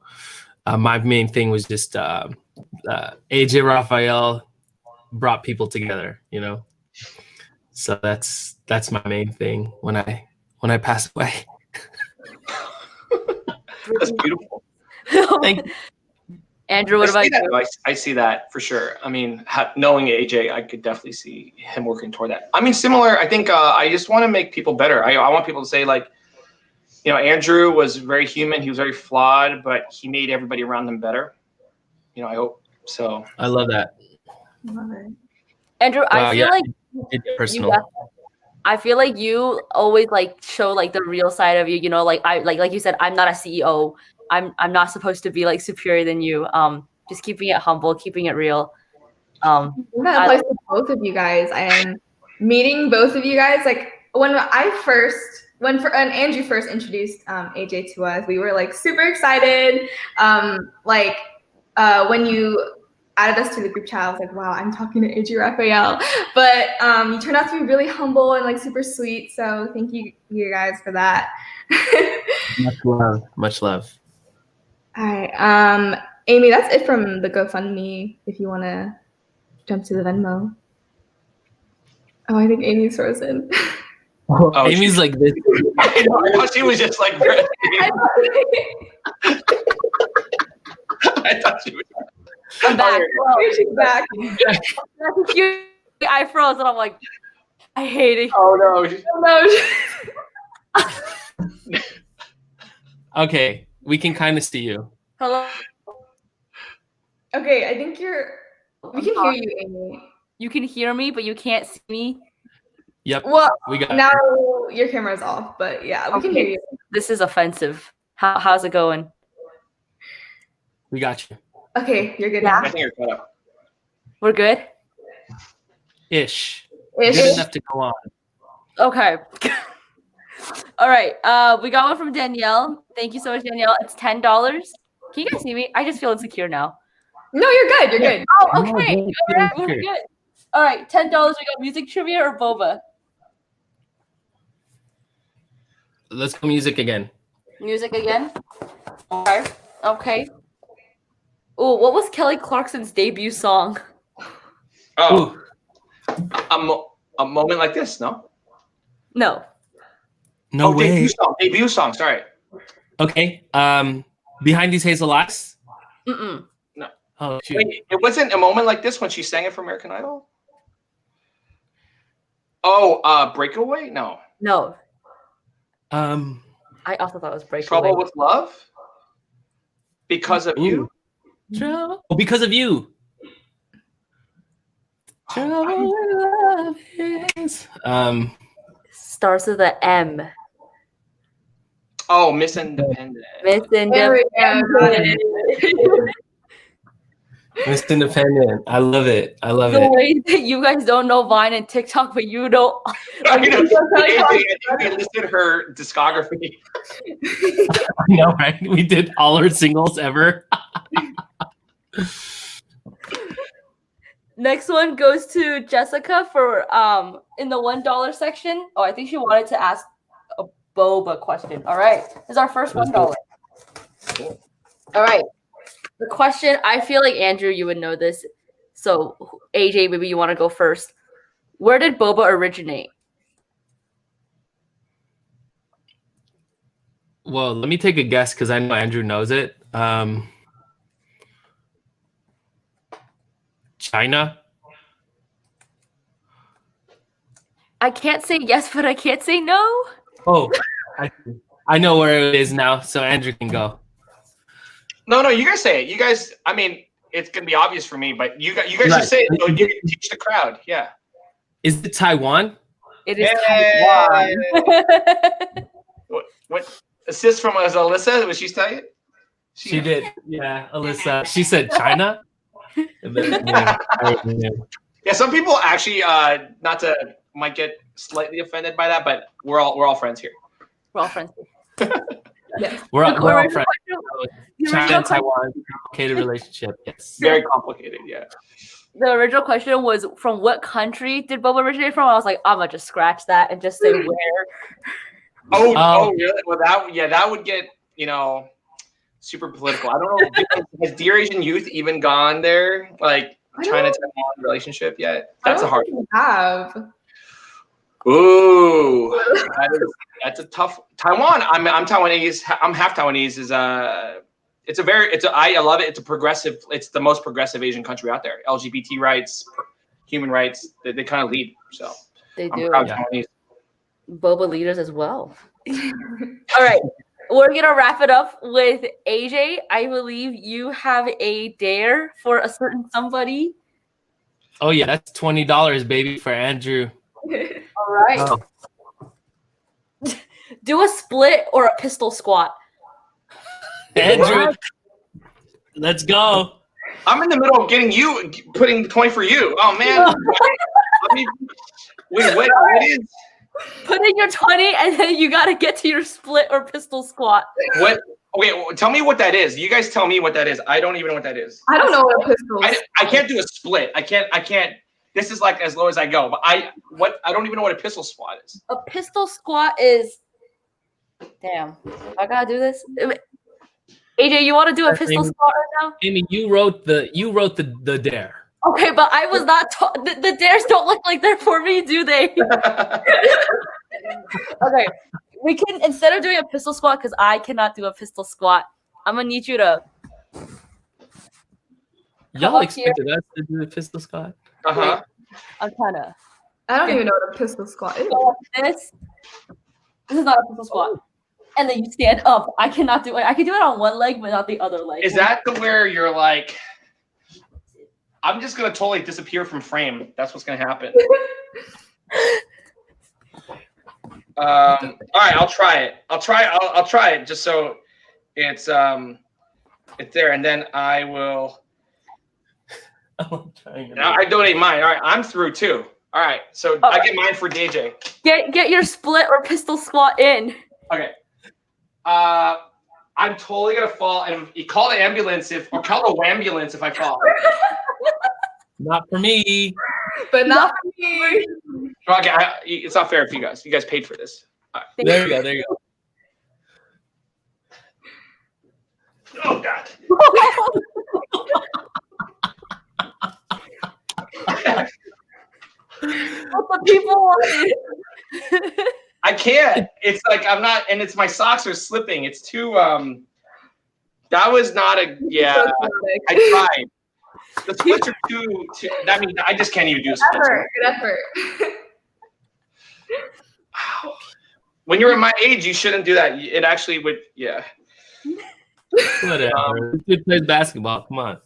my main thing was just AJ Rafael brought people together, you know. So that's my main thing when I pass away.
That's beautiful.
Thank you. Andrew, what about you?
I see that for sure. I mean, knowing AJ, I could definitely see him working toward that. I mean, similar. I think I just want to make people better. I want people to say, like, you know, Andrew was very human. He was very flawed, but he made everybody around him better. You know, I hope so.
I love that.
Andrew, I feel like
personal.
I feel like you always like show like the real side of you. You know, like like you said, I'm not a CEO. I'm not supposed to be like superior than you. Just keeping it humble, keeping it real.
That applies to both of you guys. And meeting both of you guys, like when Andrew first introduced AJ to us, we were like super excited. When you added us to the group chat, I was like, wow, I'm talking to AJ Rafael. But you turned out to be really humble and like super sweet. So thank you guys for that.
Much love. Much love.
All right. Amy, that's it from the GoFundMe if you want to jump to the Venmo. Oh, I think Amy's frozen.
Oh, Amy's like this.
I thought she was just like. I thought she was.
I'm back.
She's back.
I froze and I'm like, I hate it.
Oh no.
Okay. We can kind of see you.
Hello.
Okay, I think we can hear you, Amy.
You can hear me, but you can't see me.
Yep.
Well,
We got
now your camera's off, but yeah, we can hear you.
This is offensive. How's it going?
We got you.
Okay, you're good
I
now.
think you're caught up.
We're good?
Ish.
Ish.
Good enough to go on.
Okay. All right. We got one from Danielle. Thank you so much, Danielle. It's $10. Can you guys see me? I just feel insecure now.
No, you're good. You're good.
Oh,
No,
okay.
don't
All right, we're good. All right, $10. We got music trivia or boba?
Let's go music again.
Music again? Okay. Okay. Oh, what was Kelly Clarkson's debut song?
Oh, a moment like this, no?
No.
No way.
Debut song. Sorry.
Okay. Behind These Hazel Eyes.
Mm-mm.
Oh shoot.
Wait, it wasn't a moment like this when she sang it for American Idol. Oh, Breakaway? No.
No.
I
also thought it was Breakaway.
Trouble with Love? Because of You?
Trouble. Oh, Because of You. Trouble with love is.
Starts with a M.
Oh, Miss Independent.
Miss
There we
Independent.
Miss Independent. I love it. I love
The
it.
way that you guys don't know Vine and TikTok, but you know.
I know. I listed her discography.
I know, right? We did all her singles ever.
Next one goes to Jessica for in the $1 section. Oh, I think she wanted to ask a boba question. All right. This is our first $1. All right. The question, I feel like Andrew, you would know this. So AJ, maybe you want to go first. Where did boba originate?
Well, let me take a guess because I know Andrew knows it. China.
I can't say yes, but I can't say no.
Oh, I know where it is now, so Andrew can go.
No, you guys say it. You guys, I mean, it's gonna be obvious for me, but you guys
Right.
just say it so you can teach the crowd. Yeah.
Is it Taiwan?
It is
Hey!
Taiwan.
What assist from Alyssa? Was she tell you?
She did. Yeah, Alyssa. She said China.
Yeah, some people actually not to might get slightly offended by that, but we're all friends here.
We're all friends.
Yes.
We're all friends.
The
China
original
and Taiwan, complicated relationship. Yes.
Very complicated, yeah.
The original question was from what country did boba originate from? I was like, I'm gonna just scratch that and just say where.
Oh, really? Well, that would get super political. I don't know. Has Dear Asian Youth even gone there? Like China-Taiwan relationship yet? That's a hard one.
Have.
Ooh, that's a tough. Taiwan. I'm Taiwanese. I'm half Taiwanese. I love it. It's a progressive. It's the most progressive Asian country out there. LGBT rights, human rights. They kind of lead. So
They
I'm
do.
proud Taiwanese.
Boba leaders as well. All right. We're gonna wrap it up with AJ. I believe you have a dare for a certain somebody.
Oh yeah, that's $20, baby, for Andrew.
All right.
Oh.
Do a split or a pistol squat.
Andrew, let's go.
I'm in the middle of putting 20 for you. Oh man. Wait, what is?
Put in your 20 and then you gotta get to your split or pistol squat.
What? Okay, tell me what that is. You guys tell me what that is. I don't even know what that is.
I don't know what a pistol is.
I can't do a split. I can't. This is like as low as I go. But I don't even know what a pistol squat is.
A pistol squat is. Damn, I gotta do this. AJ, you want to do a pistol squat right now?
Amy, you wrote the dare.
Okay, but I was not. The dares don't look like they're for me, do they? Okay, we can instead of doing a pistol squat because I cannot do a pistol squat. I'm gonna need you to.
Y'all expected us to do a pistol squat?
Uh-huh.
I'm kind of.
I don't even know what a pistol squat is.
So this is not a pistol squat. and then you stand up. I cannot do it. I can do it on one leg, but not the other leg.
Is that the where you're like, I'm just gonna totally disappear from frame? That's what's gonna happen. All right, I'll try it. I'll try it just so it's there, and then I will. Now I donate mine. All right, I'm through too. All right, so I get mine for DJ.
Get your split or pistol squat in.
Okay. I'm totally gonna fall, and you call the ambulance or call the wambulance if I fall.
Not for me.
But not for me.
Okay, it's not fair for you guys. You guys paid for this. All right.
There you go. There you go.
Oh God.
What the people wanted.
I can't. It's like I'm not, and it's my socks are slipping. It's too. That was not a. Yeah, I tried. The splits are too. I mean, I just can't even do a split.
Good effort.
Wow. When you're at my age, you shouldn't do that. It actually would. Yeah.
Whatever. This kid plays basketball. Come on.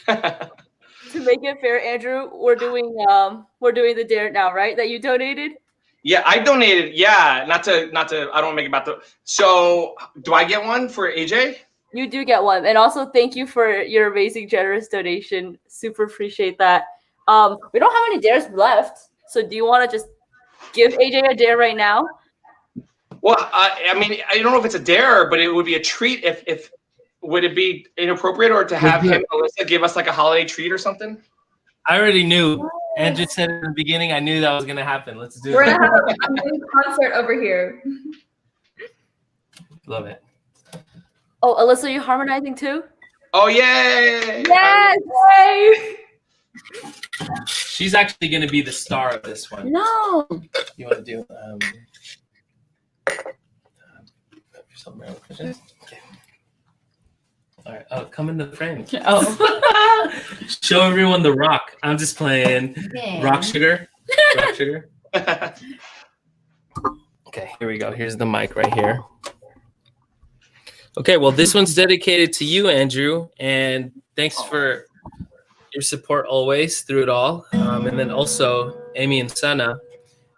To make it fair, Andrew, we're doing the dare now, right? That you donated.
Yeah, I donated. Yeah, not to. I don't want to make it about the. So, do I get one for AJ?
You do get one, and also thank you for your amazing, generous donation. Super appreciate that. We don't have any dares left, so do you want to just give AJ a dare right now?
Well, I mean, I don't know if it's a dare, but it would be a treat. If would it be inappropriate or to have him, Alyssa, give us like a holiday treat or something?
I already knew. Andrew said in the beginning, I knew that was gonna happen. Let's do
We're
it.
gonna have a mini concert over here.
Love it.
Oh, Alyssa, are you harmonizing too?
Oh, yay!
Yes! Yay!
She's actually gonna be the star of this one.
No.
You want to do something else? Okay. All right. Oh, come in the frame. Oh. Show everyone the rock. I'm just playing.
Yeah.
Rock sugar. Rock sugar. Okay, here we go. Here's the mic right here. Okay, well, this one's dedicated to you, Andrew, and thanks for your support always through it all. And then also Amy and Sana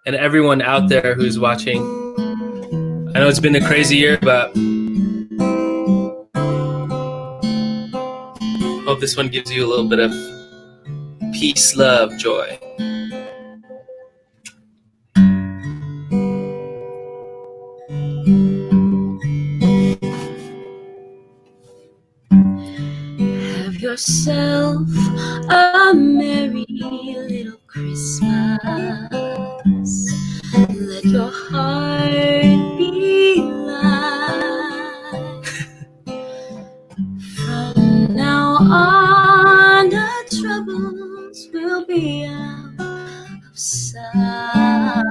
and everyone out there who's watching. I know it's been a crazy year, but hope this one gives you a little bit of peace, love, joy.
Have yourself a merry little Christmas. Let your heart be light. From now on, our troubles will be out of sight.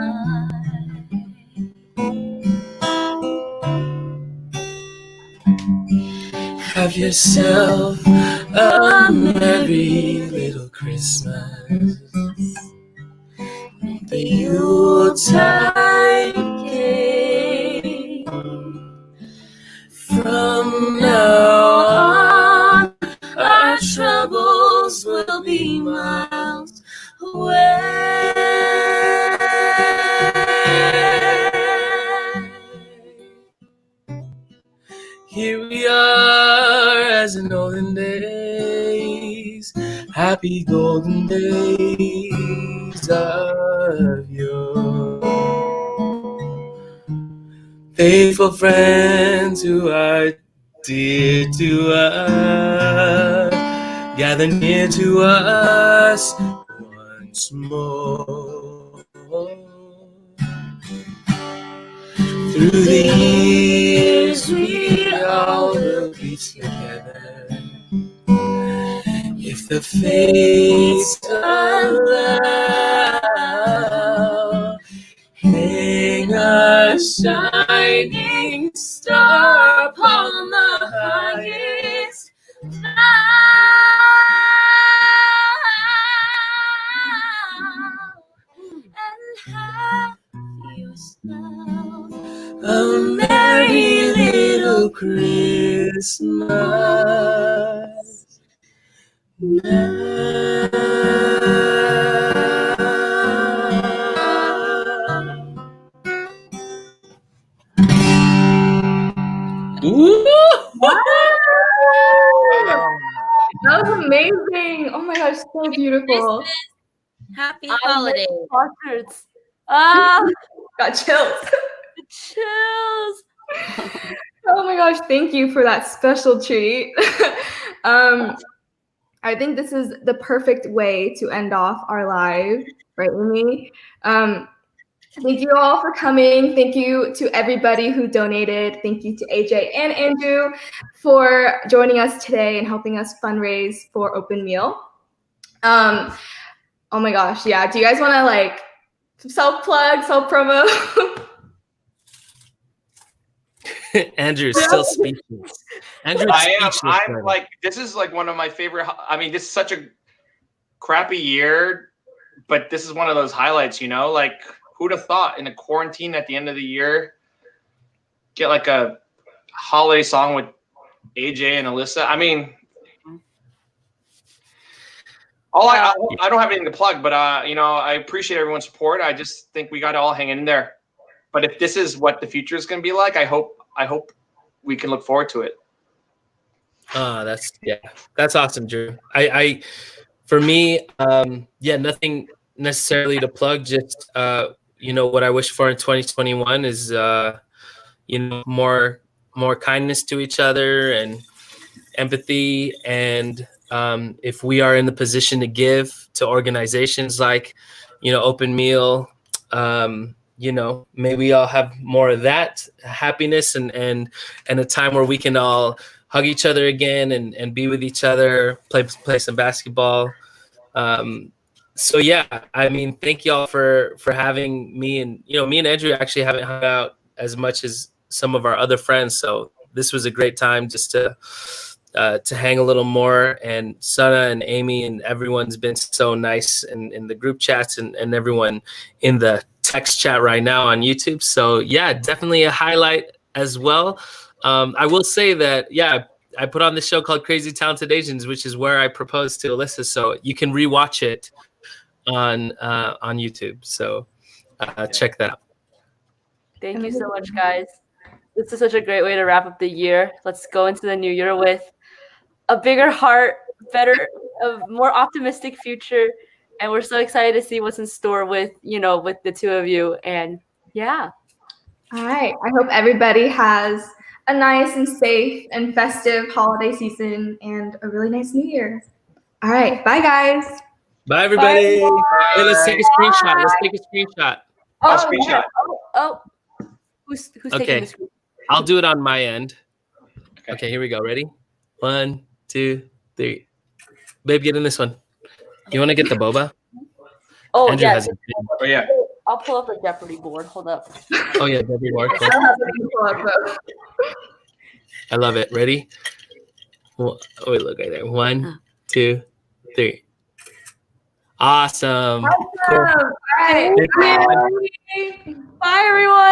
Have yourself a merry little Christmas.
The Yuletide cake. From now on, our troubles will be miles away.
Here we are as in olden days, happy golden days of yore. Faithful friends who are dear to us, gather near to us once more. Through the years we all will be together, if the fates allow. Hang a shining star upon the highest
And have yourself
a merry Merry little Christmas. Ooh.
That was amazing. Oh my gosh, so beautiful.
Happy holiday.
Concerts. Ah,
Got chills.
chills.
Oh my gosh, thank you for that special treat. I think this is the perfect way to end off our live, right, Amy? Thank you all for coming. Thank you to everybody who donated. Thank you to AJ and Andrew for joining us today and helping us fundraise for Open Meal. Oh my gosh, yeah. Do you guys want to like self-plug, self-promo?
Andrew's still speechless. Andrew's speechless.
I'm like, this is like one of my favorite. I mean, this is such a crappy year, but this is one of those highlights, you know? Like, who'd have thought in a quarantine at the end of the year, get like a holiday song with AJ and Alyssa? I mean, I don't have anything to plug, but you know, I appreciate everyone's support. I just think we got to all hang in there. But if this is what the future is going to be like, I hope we can look forward to it.
That's awesome, Drew. For me, nothing necessarily to plug. Just you know, what I wish for in 2021 is you know, more kindness to each other and empathy, and if we are in the position to give to organizations like, you know, Open Meal, you know, may we all have more of that happiness and a time where we can all hug each other again and be with each other, play some basketball. So yeah, I mean, thank y'all for having me. And, you know, me and Andrew actually haven't hung out as much as some of our other friends. So this was a great time just to hang a little more. And Sana and Amy and everyone's been so nice in the group chats and everyone in the text chat right now on YouTube. So yeah, definitely a highlight as well. I will say that, yeah, I put on this show called Crazy Talented Asians, which is where I proposed to Alyssa. So you can rewatch it on YouTube. So check that out.
Thank you so much, guys. This is such a great way to wrap up the year. Let's go into the new year with a bigger heart, a more optimistic future. And we're so excited to see what's in store with the two of you. And yeah.
All right. I hope everybody has a nice and safe and festive holiday season and a really nice new year. All right. Bye, guys.
Bye, everybody.
Bye.
Hey, let's take a screenshot. Let's take a screenshot.
Oh, screenshot.
Oh. Who's taking the screenshot?
I'll do it on my end. Okay, here we go. Ready? 1, 2, 3. Babe, get in this one. You want to get the boba?
Oh,
Andrew
yeah.
has it.
Oh, yeah.
I'll pull up the Jeopardy board. Hold up.
Oh, yeah, Jeopardy board. Cool. I love it. Ready? Oh, wait, look right there. 1, 2, 3. Awesome.
All right.
Cool.
Bye, everyone.
Bye, everyone.